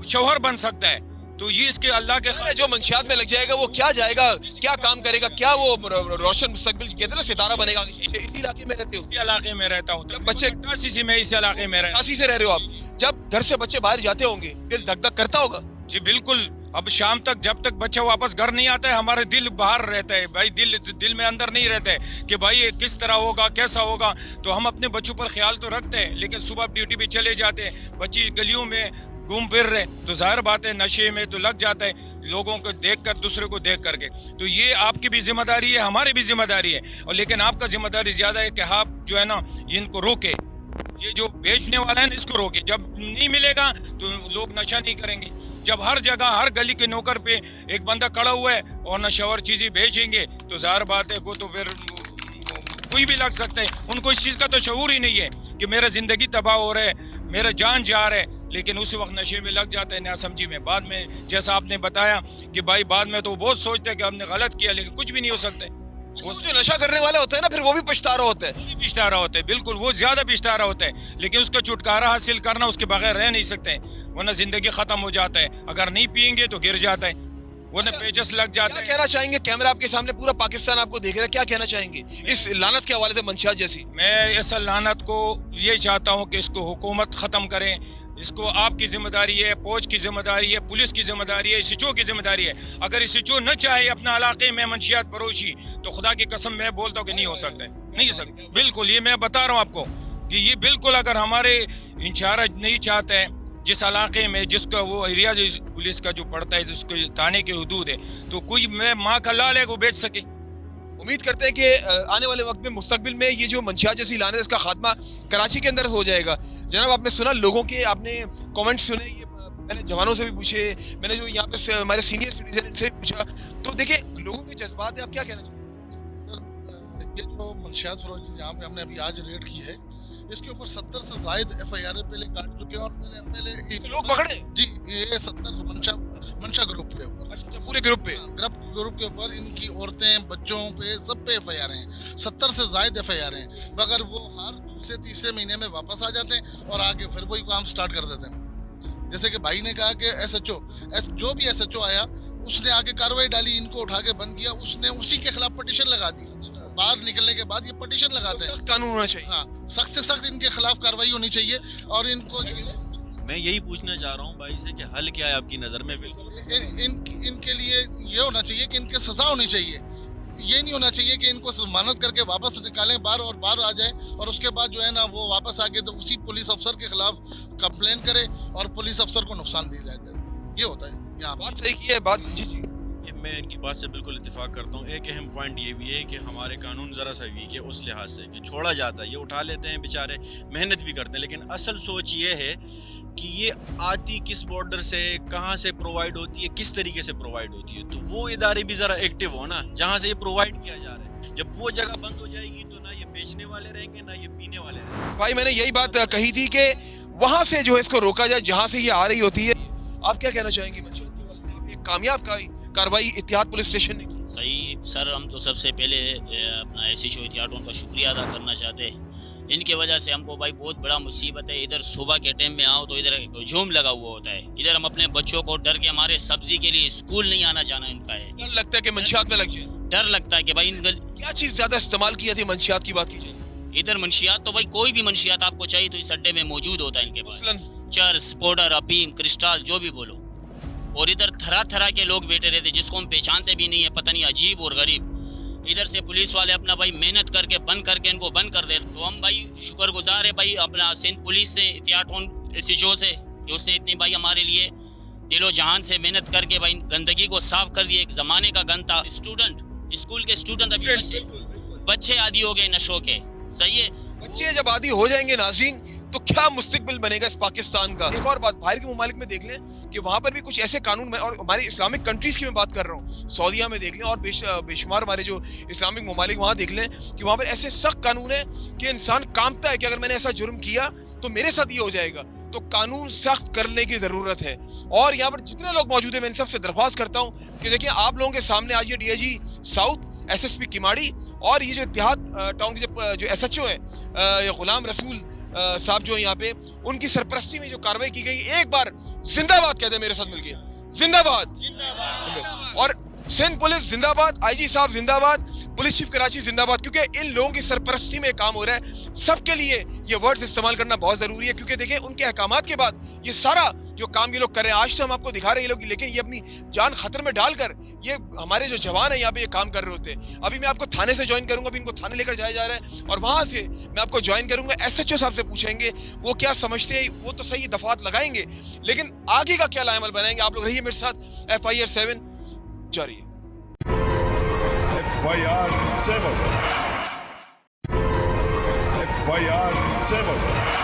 शौहर बन सकता है। तो ये इसके अल्लाह के जो मंशियात में लग जाएगा वो क्या जाएगा, क्या काम करेगा, क्या वो रोशन मुस्तकबिल कहते हैं ना सितारा बनेगा। इसी इलाके में रहते हो? इसी इलाके में रहता हूँ। बच्चे 88 से मैं इस इलाके में रहता हूँ। 88 से रह रहे हो आप? जब घर से बच्चे बाहर जाते होंगे दिल धक धक करता होगा? जी बिल्कुल। अब शाम तक जब तक बच्चा वापस घर नहीं आता है, हमारे दिल बाहर रहता है भाई, दिल में अंदर नहीं रहता है कि भाई ये किस तरह होगा, कैसा होगा। तो हम अपने बच्चों पर ख्याल तो रखते हैं, लेकिन सुबह ड्यूटी पे चले जाते हैं, बच्चे गलियों में घूम फिर रहे, तो जाहिर बात है नशे में तो लग जाता है, लोगों को देखकर, दूसरे को देख करके। तो ये आपकी भी जिम्मेदारी है, हमारी भी जिम्मेदारी है, और लेकिन आपका जिम्मेदारी ज़्यादा है कि आप जो है ना इनको रोके, ये जो बेचने वाला है ना इसको रोके। जब नहीं मिलेगा तो लोग नशा नहीं करेंगे। जब हर जगह, हर गली के नौकर पे एक बंदा खड़ा हुआ है और नशा और चीज़ें बेचेंगे, तो जाहिर बात है को तो फिर कोई भी लग सकता है। उनको इस चीज़ का तो शऊर ही नहीं है कि मेरा ज़िंदगी तबाह हो रहा है, मेरा जान जा रहा है, लेकिन उस वक्त नशे में लग जाता है ना समझी में। बाद में जैसा आपने बताया कि भाई बाद में तो बहुत सोचते हैं कि हमने गलत किया, लेकिन कुछ भी नहीं हो सकता है। वो जो नशा करने वाले होते हैं ना, फिर वो भी पछता रहा होता है। पिछता रहा होता है, बिल्कुल वो ज्यादा पिछता रहा होता है, लेकिन उसका छुटकारा हासिल करना, उसके बगैर रह नहीं सकते, वरना जिंदगी खत्म हो जाता है। अगर नहीं पियेंगे तो गिर जाता है, वरना पेचस लग जाता क्या है। कहना चाहेंगे? कैमरा आपके सामने, पूरा पाकिस्तान आपको देख रहा है, क्या कहना चाहेंगे इस लानत के हवाले से, मंशियात जैसी? मैं इस लानत को ये चाहता हूँ कि इसको हुकूमत ख़त्म करें। इसको आपकी जिम्मेदारी है, फौज की जिम्मेदारी है, पुलिस की जिम्मेदारी है, एसएचओ की जिम्मेदारी है। अगर एसएचओ न चाहे अपना इलाके में मंशियात फरोशी, तो खुदा की कसम मैं बोलता हूँ कि नहीं हो सकता है, नहीं हो सकता। बिल्कुल, ये मैं बता रहा हूँ आपको कि ये बिल्कुल, अगर हमारे इंचार्ज नहीं चाहते हैं जिस इलाके में, जिसका वो एरिया जो पुलिस का जो पड़ता है, जिसको थाने के हदूद है, तो कोई मैं माँ का लाल है वो बेच सके। उम्मीद करते हैं कि आने वाले वक्त में, मुस्तकबिल में, ये जो मंशियात जैसी लानत, इसका खात्मा कराची के अंदर हो जाएगा। जनाब, आपने सुना लोगों के, आपने कमेंट्स सुने, ये मैंने जवानों से भी पूछे, मैंने जो यहाँ पे हमारे सीनियर सिटीजन इनसे भी पूछा, तो देखिए लोगों के जज्बात है। आप क्या कहना चाहेंगे? सर, ये जो मंशियात फरोशी यहाँ पे हमने अभी आज रेड की है, इसके ऊपर 70 से ज़ायद FIR पहले काट चुके हैं, और पहले तो लोग पकड़े जी, ये 70 मंशा ग्रुप के ऊपर, अच्छा, पूरे ग्रुप पे? ग्रुप के ऊपर इनकी औरतें, बच्चों पे, सब पे FIR हैं। 70 से ज़ायद FIR हैं, मगर वो हर दूसरे तीसरे महीने में वापस आ जाते हैं और आगे फिर वही काम स्टार्ट कर देते हैं। जैसे कि भाई ने कहा कि SHO जो भी SHO आया, उसने आगे कार्रवाई डाली, इनको उठा के बंद किया, उसने उसी के खिलाफ पटिशन लगा दी। बाहर निकलने के बाद ये पटिशन लगाते हैं। कानून होना चाहिए। हाँ, सख्त से सख्त इनके खिलाफ कार्रवाई होनी चाहिए, और इनको मैं यही पूछना चाह रहा हूँ भाई से कि हल क्या है आपकी नज़र में? बिल्कुल इनके लिए ये होना चाहिए कि इनके सजा होनी चाहिए। ये नहीं होना चाहिए कि इनको जमानत करके वापस निकालें बाहर, और बाहर आ जाए, और उसके बाद जो है ना वो वापस आके तो उसी पुलिस अफसर के खिलाफ कंप्लेन करे और पुलिस अफसर को नुकसान भी दिया जाए। ये होता है यहाँ। बात सही की है, बात जी जी। ये मैं इनकी बात से बिल्कुल इत्तेफाक करता हूँ। एक अहम पॉइंट ये भी है कि हमारे कानून ज़रा सा वीक है उस लिहाज से कि छोड़ा जाता है, ये उठा लेते हैं बेचारे, मेहनत भी करते हैं, लेकिन असल सोच ये है कि ये आती किस बॉर्डर से, कहाँ से प्रोवाइड होती है, किस तरीके से प्रोवाइड होती है। तो वो इदारे भी ज़रा एक्टिव हो ना, जहाँ से ये प्रोवाइड किया जा रहा है। जब वो जगह बंद हो जाएगी तो ना ये बेचने वाले रहेंगे, ना ये पीने वाले रहेंगे। भाई, मैंने यही बात कही थी कि वहां से जो है इसको रोका जाए जहां से ये आ रही होती है। आप क्या कहना चाहेंगे मंशियात के हवाले से? आप ये कामयाब कार्रवाई इत्तेहाद पुलिस स्टेशन ने की। सही सर, हम तो सबसे पहले अपना SHO इत्तेहाद उनका शुक्रिया अदा करना चाहते हैं। इनके वजह से हमको भाई बहुत बड़ा मुसीबत है। इधर सुबह के टाइम में आओ तो इधर हुजूम लगा हुआ होता है। इधर हम अपने बच्चों को डर के हमारे सब्जी के लिए स्कूल नहीं आना जाना इनका है। डर लगता है कि मंशियात में लग जाए। डर लगता है कि भाई क्या चीज ज्यादा इस्तेमाल की जाती है? मंशियात की बात की जाए, इधर मंशियात तो भाई कोई भी मंशियात आपको चाहिए तो इस अड्डे में मौजूद होता है इनके पास। मसलन चर्स, पाउडर, अफीम, क्रिस्टल, जो भी बोलो। और इधर तरह तरह के लोग बैठे रहते जिसको हम पहचानते भी नहीं है, पता नहीं अजीब और गरीब। इधर से पुलिस वाले अपना भाई मेहनत करके बंद करके इनको बंद कर दे, तो हम भाई शुक्रगुजार है भाई अपना सिंध पुलिस से, इत्तेहाद SHO से, कि उसने इतनी भाई हमारे लिए दिलो जहान से मेहनत करके भाई गंदगी को साफ कर दिया। एक ज़माने का गंद था। स्टूडेंट, स्कूल के स्टूडेंट अभी बच्चे आदी हो गए नशों के। सही है, बच्चे जब आदी हो जाएंगे नाज़रीन, तो क्या मुस्तकबिल बनेगा इस पाकिस्तान का? एक और बात, बाहर के मुमालिक में देख लें कि वहाँ पर भी कुछ ऐसे कानून, और हमारी इस्लामिक कंट्रीज़ की मैं बात कर रहा हूँ, सऊदीया में देख लें और बेशुमार हमारे जो इस्लामिक मुमालिक वहाँ देख लें कि वहाँ पर ऐसे सख्त कानून है कि इंसान कांपता है कि अगर मैंने ऐसा जुर्म किया तो मेरे साथ ये हो जाएगा। तो कानून सख्त करने की ज़रूरत है। और यहाँ पर जितने लोग मौजूद हैं, मैं इन सबसे दरख्वास्त करता हूँ कि देखिए आप लोगों के सामने आज ये DIG साउथ, SSP किमाड़ी, और ये जो इत्तेहाद टाउन के जो SHO है गुलाम रसूल साहब जो यहाँ पे, उनकी सरपरस्ती में जो कार्रवाई की गई, एक बार जिंदाबाद कहते हैं मेरे साथ मिलके, जिंदाबाद। और सिंध पुलिस जिंदाबाद, IG साहब जिंदाबाद, पुलिस चीफ कराची जिंदाबाद, क्योंकि इन लोगों की सरपरस्ती में काम हो रहा है। सबके लिए ये वर्ड्स इस्तेमाल करना बहुत जरूरी है, क्योंकि देखिए उनके अहकामात के बाद ये सारा जो काम ये लोग कर रहे हैं, आज तो हम आपको दिखा रहे हैं ये लोग, लेकिन ये अपनी जान खतरे में डालकर ये हमारे जो जवान है यहाँ पे ये काम कर रहे होते हैं। अभी मैं आपको थाने से ज्वाइन करूंगा, अभी इनको थाने लेकर जाया जा रहा है, और वहां से मैं आपको ज्वाइन करूंगा, SHO साहब से पूछेंगे वो क्या समझते हैं। वो तो सही दफात लगाएंगे, लेकिन आगे का क्या लाएमल बनाएंगे। आप लोग रहिए मेरे साथ, FIR 7 जारी है। FIR 7 FIR 7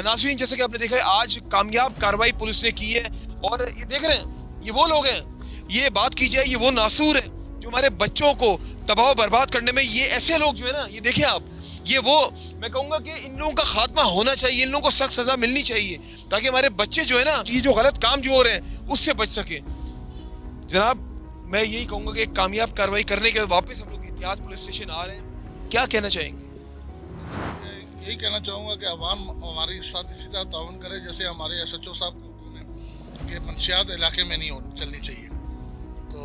नाज़रीन, जैसे कि आपने देखा है आज कामयाब कार्रवाई पुलिस ने की है और ये देख रहे हैं ये वो लोग हैं, ये बात की जाए ये वो नासूर है जो हमारे बच्चों को तबाह बर्बाद करने में, ये ऐसे लोग जो है ना, ये देखें आप, ये वो, मैं कहूंगा कि इन लोगों का खात्मा होना चाहिए, इन लोगों को सख्त सजा मिलनी चाहिए ताकि हमारे बच्चे जो है ना, ये जो गलत काम जो हो रहे हैं उससे बच सके। जनाब, मैं यही कहूंगा कि एक कामयाब कार्रवाई करने के बाद वापस हम लोग इत्तेहाद पुलिस स्टेशन आ रहे हैं, क्या कहना चाहेंगे? यही कहना चाहूँगा कि अवाम हमारे साथ इसी तरह ताउन करे जैसे हमारे SHO साहब को हुक्म है कि मंशियात इलाके में नहीं चलनी चाहिए। तो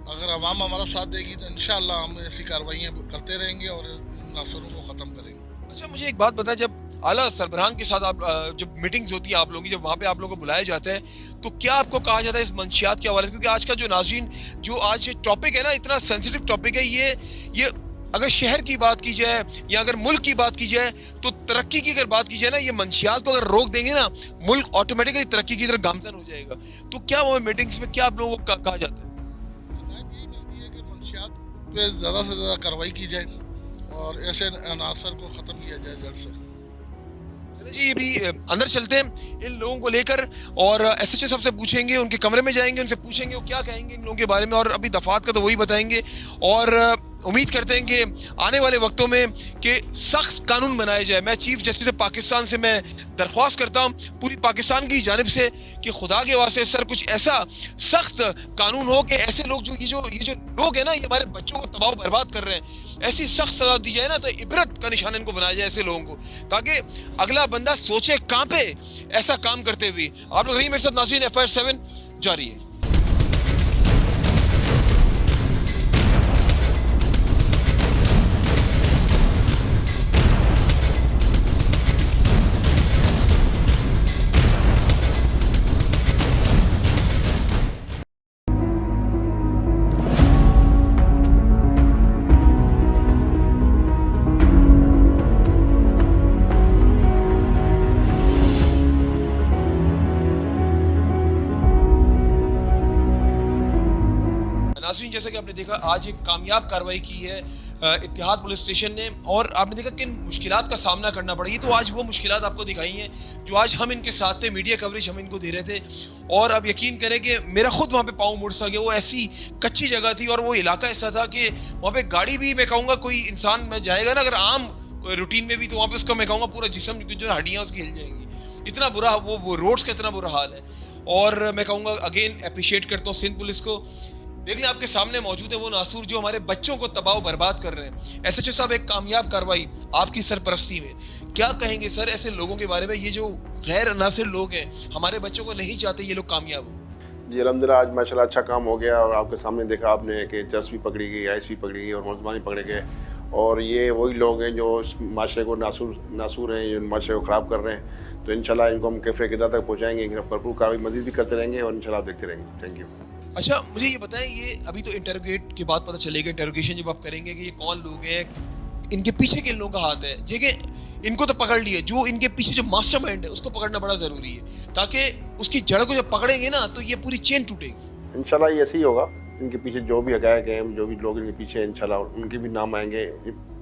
अगर अवाम हमारा साथ देगी तो इंशाअल्लाह हम ऐसी कार्रवाइयाँ करते रहेंगे और इन नासुरों को ख़त्म करेंगे। अच्छा, मुझे एक बात बताएं, जब आला सरबराहान के साथ आप जब मीटिंग्स होती है आप लोगों की, जब वहाँ पे आप लोगों को बुलाया जाता है, तो क्या आपको कहा जाता है इस मंशियात के हवाले से? क्योंकि आज का जो नाज़रीन जो आज टॉपिक है ना, इतना सेंसिटिव टॉपिक है ये अगर शहर की बात की जाए या अगर मुल्क की बात की जाए तो तरक्की की अगर बात की जाए ना, ये मंशियात को अगर रोक देंगे ना, मुल्क ऑटोमेटिकली तरक्की की तरफ गामजन हो जाएगा। तो क्या वो मीटिंग्स में क्या आप लोगों को कहा जाता है? हिदायत यही मिलती है कि मंशियात पे ज़्यादा से ज़्यादा कार्रवाई की जाए और ऐसे अनासर को ख़त्म किया जाए जड़ से। जी, अभी अंदर चलते हैं इन लोगों को लेकर और SHO साहब से पूछेंगे, उनके कमरे में जाएंगे, उनसे पूछेंगे वो क्या कहेंगे इन लोगों के बारे में, और अभी दफात का तो वही बताएंगे। और उम्मीद करते हैं कि आने वाले वक्तों में कि सख्त कानून बनाए जाए। मैं चीफ जस्टिस ऑफ पाकिस्तान से मैं दरख्वास्त करता हूँ पूरी पाकिस्तान की जानिब से कि खुदा के वास्ते सर कुछ ऐसा सख्त कानून हो कि ऐसे लोग जो ये जो लोग हैं ना, ये हमारे बच्चों को तबाह बर्बाद कर रहे हैं, ऐसी सख्त सजा दी जाए ना, तो इबरत का निशान इनको बनाया जाए ऐसे लोगों को, ताकि अगला बंदा सोचे कांपे ऐसा काम करते हुए। आप लोग रहिए मेरे साथ नाज़रीन, FIR 7 जारी है। नाज़रीन, जैसा कि आपने देखा आज एक कामयाब कार्रवाई की है इत्तेहाद पुलिस स्टेशन ने, और आपने देखा किन मुश्किलात का सामना करना पड़ा। ये तो आज वो मुश्किलात आपको दिखाई हैं जो आज हम इनके साथ थे, मीडिया कवरेज हम इनको दे रहे थे, और अब यकीन करें कि मेरा खुद वहाँ पे पाँव मुड़ सा गया। वो ऐसी कच्ची जगह थी और वो इलाका ऐसा था कि वहाँ पे गाड़ी भी, मैं कहूँगा कोई इंसान में जाएगा ना अगर आम रूटीन में भी, तो वहाँ पे उसका मैं कहूँगा पूरा जिस्म जो हड्डियाँ उसकी हिल जाएंगी, इतना बुरा वो रोड्स का इतना बुरा हाल है। और मैं कहूँगा अगेन अप्रिशिएट करता हूँ सिंध पुलिस को। देख लें आपके सामने मौजूद है वो नासूर जो हमारे बच्चों को तबाह बर्बाद कर रहे हैं। SHO साहब, एक कामयाब कार्रवाई आपकी सरपरस्ती में, क्या कहेंगे सर ऐसे लोगों के बारे में, ये जो गैर अनासिर लोग हैं, हमारे बच्चों को नहीं चाहते ये लोग कामयाब हो? जी अल्हम्दुलिल्लाह, आज माशाल्लाह अच्छा काम हो गया और आपके सामने देखा आपने कि चर्च भी पकड़ी गई, IS भी पकड़ी गई और मुलजमान भी पकड़े गए, और ये वही लोग हैं जो माशरे को नासूर हैं, जो माशरे को ख़राब कर रहे हैं। तो इंशाल्लाह इनको हम कैफ़े किदा तक पहुँचाएंगे, भरपूर कार्रवाई मज़ीद भी करते रहेंगे और इंशाल्लाह देखते रहेंगे। Thank you. अच्छा, मुझे ये बताएं, ये अभी तो इंटरोगेट के बाद पता चलेगा, इंटरोगेशन जब आप करेंगे कि ये कौन लोग हैं, इनके पीछे किन लोगों का हाथ है। देखिए इनको तो पकड़ लिए, जो इनके पीछे जो मास्टरमाइंड है उसको पकड़ना बड़ा ज़रूरी है, ताकि उसकी जड़ को जब पकड़ेंगे ना तो ये पूरी चेन टूटेगी। इंशाल्लाह ये ऐसे ही होगा। इनके पीछे जो भी हक़ाइक़ हैं, जो भी लोग इनके पीछे हैं, इंशाल्लाह उनके भी नाम आएंगे।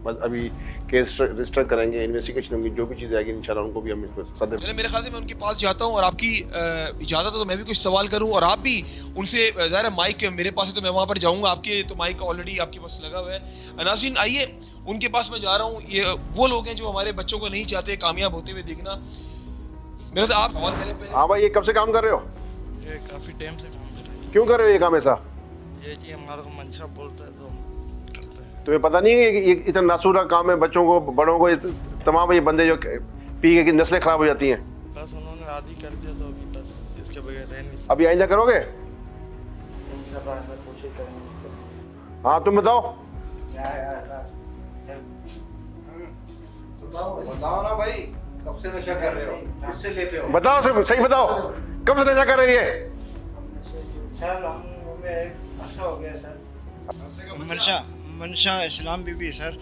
अभी केस रजिस्टर करेंगे, इन्वेस्टिगेशन होगी, जो भी चीज़ आएगी इंशाल्लाह उनको भी हम इसको सदर। चलिए, मेरे ख्याल से मैं उनके पास जाता हूँ और आपकी इजाज़त हो तो मैं भी कुछ सवाल करूँ और आप भी उनसे, ज़ाहिर है माइक मेरे पास है तो मैं वहाँ पर जाऊँगा, आपके तो माइक ऑलरेडी आपके पास लगा हुआ है। नाज़रीन आइए, उनके पास मैं जा रहा हूँ। ये वो लोग हैं जो हमारे बच्चों को नहीं चाहते कामयाब होते हुए देखना। मेरे से आप सवाल करें पहले। हाँ भाई, ये कब से काम कर रहे हो? ये काफ़ी टाइम से काम कर रहे हैं। क्यों कर रहे हो ये काम ऐसा? ये जी हमारा को मंशा बोलता है तो हम करते हैं। तुम्हें पता नहीं है कि ये इतना नासूरा काम है, बच्चों को, बड़ों को, तमाम ये बंदे जो पी के नस्लें ख़राब हो जाती हैं। बस उन्होंने आदि कर दिया तो अभी बस इसके बगैर रह नहीं सकते। अभी आइंदा करोगे? कोशिश करेंगे। हाँ तुम बताओ। बताओ ना भाई, कब से नशा कर रहे हो, किससे लेते हो? बताओ, सही बताओ, कब से नशा कर रही है? सर हमें ऐसा हो गया सर। मंशा इस्लाम बीबी सर।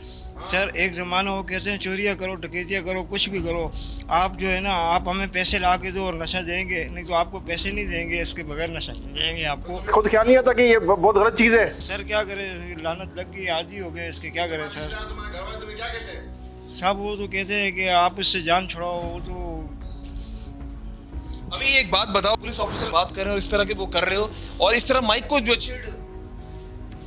सर एक ज़माना वो कहते हैं चोरियाँ करो, डकैतियाँ करो, कुछ भी करो, आप जो है ना आप हमें पैसे ला के दो और नशा देंगे, नहीं तो आपको पैसे नहीं देंगे, इसके बगैर नशा नहीं देंगे आपको। खुद ख्याल नहीं आता कि ये बहुत गलत चीज़ है? सर क्या करें, लानत लग गई, आदी हो गए इसके, क्या करें सर। तुम्हारे घर वाले तुम्हें क्या कहते हैं? सब वो तो कहते हैं कि आप इससे जान छुड़ाओ, वो तो अभी एक बात बताओ, पुलिस ऑफिसर बात कर रहे हो इस तरह के वो कर रहे हो और इस तरह माइक को जो छेड़ रहे हो।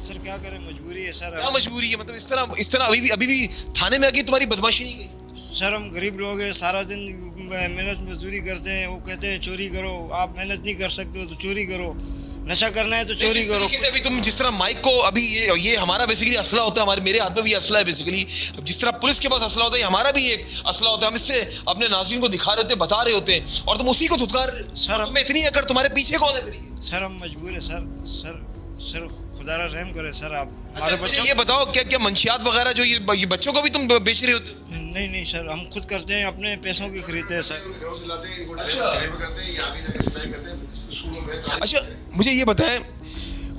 सर क्या करें, मजबूरी है सर। क्या मजबूरी है, मतलब इस तरह अभी भी थाने में आके तुम्हारी बदमाशी नहीं गई? सर हम गरीब लोग हैं, सारा दिन मेहनत मजदूरी करते हैं, वो कहते हैं चोरी करो, आप मेहनत नहीं कर सकते हो तो चोरी करो, नशा करना है तो चोरी करो। अभी तुम जिस तरह माइक को, अभी ये हमारा बेसिकली असला होता है, हमारे मेरे हाथ में भी असला है बेसिकली, जिस तरह पुलिस के पास असला होता है हमारा भी एक असला होता है, हम इससे अपने नाज़रीन को दिखा रहे होते हैं, बता रहे होते हैं और तुम उसी को धुतकार रहे हो। सर तुम्हें इतनी अकड़, तुम्हारे पीछे कौन है फिर ये? सर हम मजबूर है सर खुदारा रहम करे सर आप हमारे अच्छा, बच्चों। ये बताओ क्या मंशियात वगैरह जो ये बच्चों को भी तुम बेच रहे होते हो? नहीं सर, हम खुद करते हैं, अपने पैसों की खरीदते हैं सर। अच्छा मुझे ये बताएं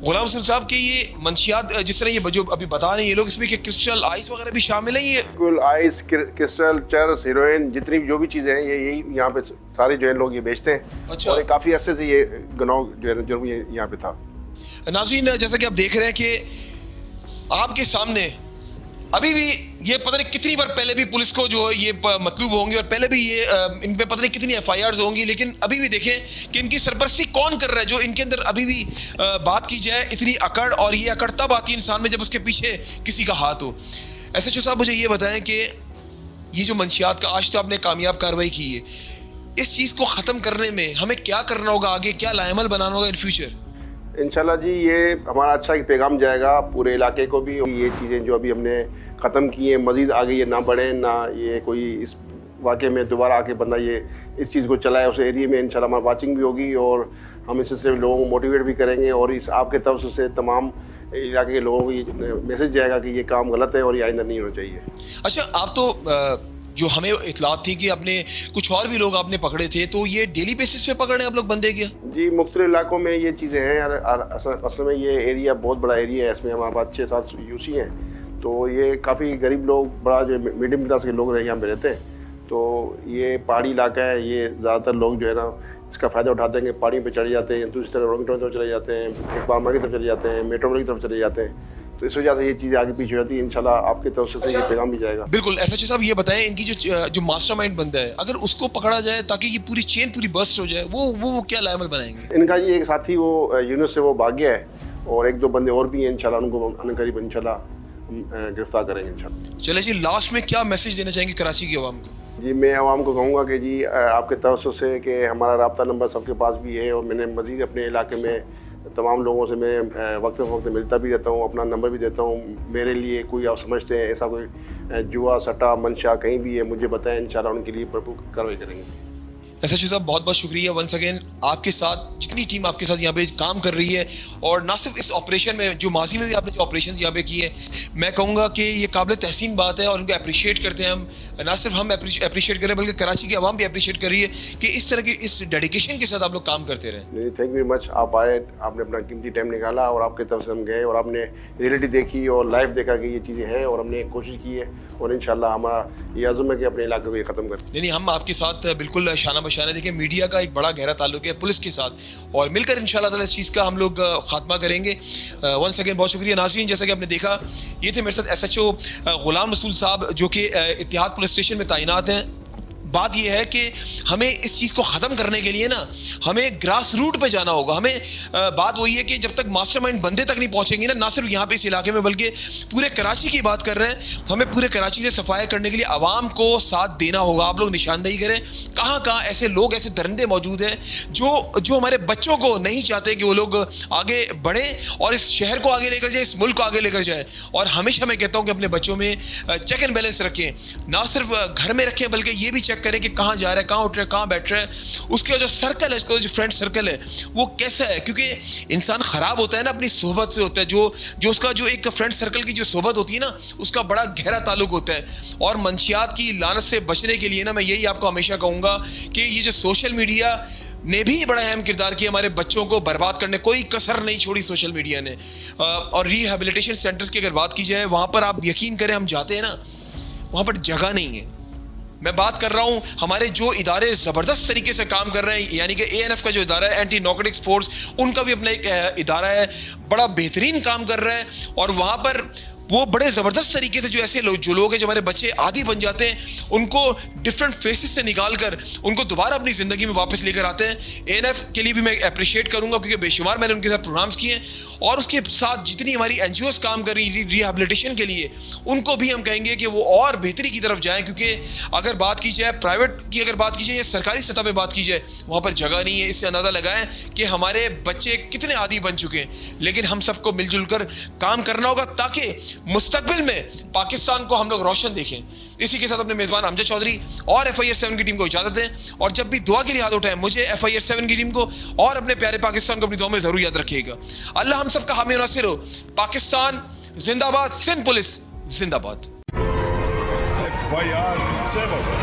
गुलाम रसूल साहब कि ये मंशियात जिस तरह ये जो अभी बता रहे हैं ये लोग, इसमें क्रिस्टल आइस वगैरह भी शामिल है? ये बिल्कुल, आइस, क्रिस्टल, चरस, हीरोइन, जितनी भी जो भी चीज़ें हैं यही यहाँ पे सारे जो है लोग ये बेचते हैं। अच्छा। और काफ़ी अरसे से ये गुनाह जो है जुर्म ये यहाँ पे था। नाज़रीन जैसा कि आप देख रहे हैं कि आपके सामने अभी भी ये पता नहीं कितनी बार पहले भी पुलिस को जो है ये मतलूब होंगे और पहले भी ये इन पे पता नहीं कितनी FIRs होंगी, लेकिन अभी भी देखें कि इनकी सरपरस्ती कौन कर रहा है, जो इनके अंदर अभी भी बात की जाए इतनी अकड़, और ये अकड़ तब आती है इंसान में जब उसके पीछे किसी का हाथ हो। SHO साहब मुझे ये बताएं कि ये जो मंशियात का आज तो आपने कामयाब कार्रवाई की है, इस चीज़ को ख़त्म करने में हमें क्या करना होगा, आगे क्या लाएमल बनाना होगा इन फ्यूचर? इंशाल्लाह जी ये हमारा अच्छा एक पैगाम जाएगा पूरे इलाके को भी। ये चीज़ें जो अभी हमने ख़त्म की हैं मज़ीद आगे ये ना बढ़े, ना ये कोई इस वाक़े में दोबारा आके बंदा ये इस चीज़ को चलाए। उस एरिया में इंशाल्लाह हमारी वाचिंग भी होगी और हम इससे लोगों को मोटिवेट भी करेंगे और इस आपके तरफ से तमाम इलाके के लोगों को ये मैसेज जाएगा कि ये काम गलत है और ये आइंदा नहीं होना चाहिए। अच्छा आप तो जो हमें इतलात थी कि आपने कुछ और भी लोग आपने पकड़े थे, तो ये डेली बेसिस पे पकड़े आप लोग बंदे क्या? जी मुख्तलिफ इलाकों में ये चीज़ें हैं। असल में ये एरिया बहुत बड़ा एरिया है, इसमें हमारे पास 6-7 UC हैं, तो ये काफ़ी गरीब लोग, बड़ा जो मीडियम क्लास के लोग यहाँ पे रहते हैं। तो ये पहाड़ी इलाका है, ये ज़्यादातर लोग जो है ना इसका फ़ायदा उठाते हैं कि पहाड़ियों पे चढ़े जाते हैं, दूसरी तरफ रोंग टाउन की तरफ चले जाते हैं, इकबाल की तरफ चले जाते हैं, मेट्रो की तरफ चले जाते हैं। तो इस वजह से ये चीज़ें आगे पीछे हो जाती है। इंशाल्लाह आपके तरफ से ये पैगाम भी जाएगा। बिल्कुल। SHO साहब ये बताएं इनकी जो मास्टरमाइंड बंदा है, अगर उसको पकड़ा जाए ताकि ये पूरी चेन पूरी बस्ट हो जाए, वो क्या लाएमल बनाएंगे? इनका ये एक साथी वो यूनिट से वो भाग गया है और 1-2 बंदे और भी हैं, इंशाल्लाह उनको करीब इंशाल्लाह गिरफ्तार करेंगे इंशाल्लाह। चले जी, लास्ट में क्या मैसेज देना चाहेंगे कराची की आवाम को? जी मैं आवाम को कहूँगा कि जी आपके तवज्जो से कि हमारा राब्ता नंबर सबके पास भी है और मैंने मज़ीद अपने इलाके में तमाम लोगों से मैं वक्त मिलता भी रहता हूँ, अपना नंबर भी देता हूँ। मेरे लिए कोई आप समझते हैं ऐसा कोई जुआ सट्टा मंशा कहीं भी है, मुझे बताएं, इंशाल्लाह उनके लिए भरपूर कार्रवाई करेंगे। SHO साहब बहुत बहुत शुक्रिया वंस अगेन, आपके साथ जितनी टीम आपके साथ यहाँ पे काम कर रही है और ना सिर्फ इस ऑपरेशन में, जो माजी में भी आपने जो ऑपरेशन यहाँ पे किए, मैं कहूँगा कि ये काबिल तहसीन बात है और उनको अप्रिशिएट करते हैं हम। ना सिर्फ हम अप्रिशिएट करें बल्कि कराची की आवाम भी अप्रिशिएट कर रही है कि इस तरह की इस डेडिकेशन के साथ आप लोग काम करते रहें। थैंक यू वेरी मच, आप आए, आपने अपना कीमती टाइम निकाला और आपके तरफ से हम गए और आपने रियलिटी देखी और लाइव देखा कि ये चीज़ें हैं और हमने कोशिश की है और इंशाल्लाह हमारा ये अज़म है कि अपने इलाके को ये ख़त्म करें। नहीं, हम आपके साथ बिल्कुल शाना बशाना। देखिए मीडिया का एक बड़ा गहरा ताल्लुक है पुलिस के साथ और मिलकर इंशाल्लाह ताला इस चीज़ का हम लोग खात्मा करेंगे। वंस अगेन बहुत शुक्रिया नाज़रीन। जैसा कि आपने देखा ये थे मेरे साथ SHO गुलाम रसूल साहब जो कि इत्तेहाद पुलिस स्टेशन में तैनात हैं। बात यह है कि हमें इस चीज़ को ख़त्म करने के लिए ना हमें ग्रास रूट पे जाना होगा। हमें बात वही है कि जब तक मास्टरमाइंड बंदे तक नहीं पहुंचेंगे ना सिर्फ यहाँ पे इस इलाके में बल्कि पूरे कराची की बात कर रहे हैं, हमें पूरे कराची से सफाया करने के लिए आवाम को साथ देना होगा। आप लोग निशानदेही करें कहाँ कहाँ ऐसे लोग, ऐसे दरिंदे मौजूद हैं जो हमारे बच्चों को नहीं चाहते कि वो लोग आगे बढ़ें और इस शहर को आगे लेकर जाए, इस मुल्क को आगे लेकर जाए। और हमेशा मैं कहता हूँ कि अपने बच्चों में चेक एंड बैलेंस रखें, ना सिर्फ घर में रखें बल्कि ये भी चेक करें कि कहाँ जा रहा है, कहाँ उठ रहा है, कहाँ बैठ रहा है, उसका जो सर्कल है, उसका जो फ्रेंड सर्कल है वो कैसा है। क्योंकि इंसान ख़राब होता है ना अपनी सोहबत से होता है, जो उसका जो एक फ्रेंड सर्कल की जो सोहबत होती है ना उसका बड़ा गहरा ताल्लुक होता है। और मंशियात की लानत से बचने के लिए ना मैं यही आपको हमेशा कहूँगा कि ये जो सोशल मीडिया ने भी बड़ा अहम किरदार किया हमारे बच्चों को बर्बाद करने, कोई कसर नहीं छोड़ी सोशल मीडिया ने। और रिहेबिलिटेशन सेंटर्स की अगर बात की जाए वहाँ पर आप यकीन करें हम जाते हैं ना वहाँ पर जगह नहीं है। मैं बात कर रहा हूँ हमारे जो इदारे ज़बरदस्त तरीके से काम कर रहे हैं, यानी कि ANF का जो इदारा है एंटी नार्कोटिक्स फोर्स, उनका भी अपना एक इदारा है, बड़ा बेहतरीन काम कर रहा है। और वहाँ पर वो बड़े ज़बरदस्त तरीके से जो ऐसे लोग हैं जो हमारे बच्चे आदी बन जाते हैं, उनको डिफरेंट फेसेस से निकाल कर उनको दोबारा अपनी ज़िंदगी में वापस लेकर आते हैं। ANF के लिए भी मैं अप्रिशिएट करूंगा क्योंकि बेशुमार मैंने उनके साथ प्रोग्राम्स किए हैं, और उसके साथ जितनी हमारी NGOs काम कर रही रिहैबिलिटेशन के लिए, उनको भी हम कहेंगे कि वो और बेहतरी की तरफ जाएं, क्योंकि अगर बात की जाए प्राइवेट की, अगर बात की जाए या सरकारी सतह पे बात की जाए, वहाँ पर जगह नहीं है। इससे अंदाज़ा लगाएं कि हमारे बच्चे कितने आदी बन चुके हैं। लेकिन हम सबको मिलजुल कर काम करना होगा ताकि मुस्तकबिल में पाकिस्तान को हम लोग रोशन देखें। इसी के साथ अपने मेज़बान अमजद चौधरी और FIR 7 की टीम को इजाज़त दें, और जब भी दुआ के लिए हाथ उठाएं मुझे, FIR 7 की टीम को और अपने प्यारे पाकिस्तान को अपनी दुआ में ज़रूर याद रखिएगा। अल्लाह हम सबका हामी और नासिर हो। पाकिस्तान जिंदाबाद, सिंध पुलिस जिंदाबाद। FIR 7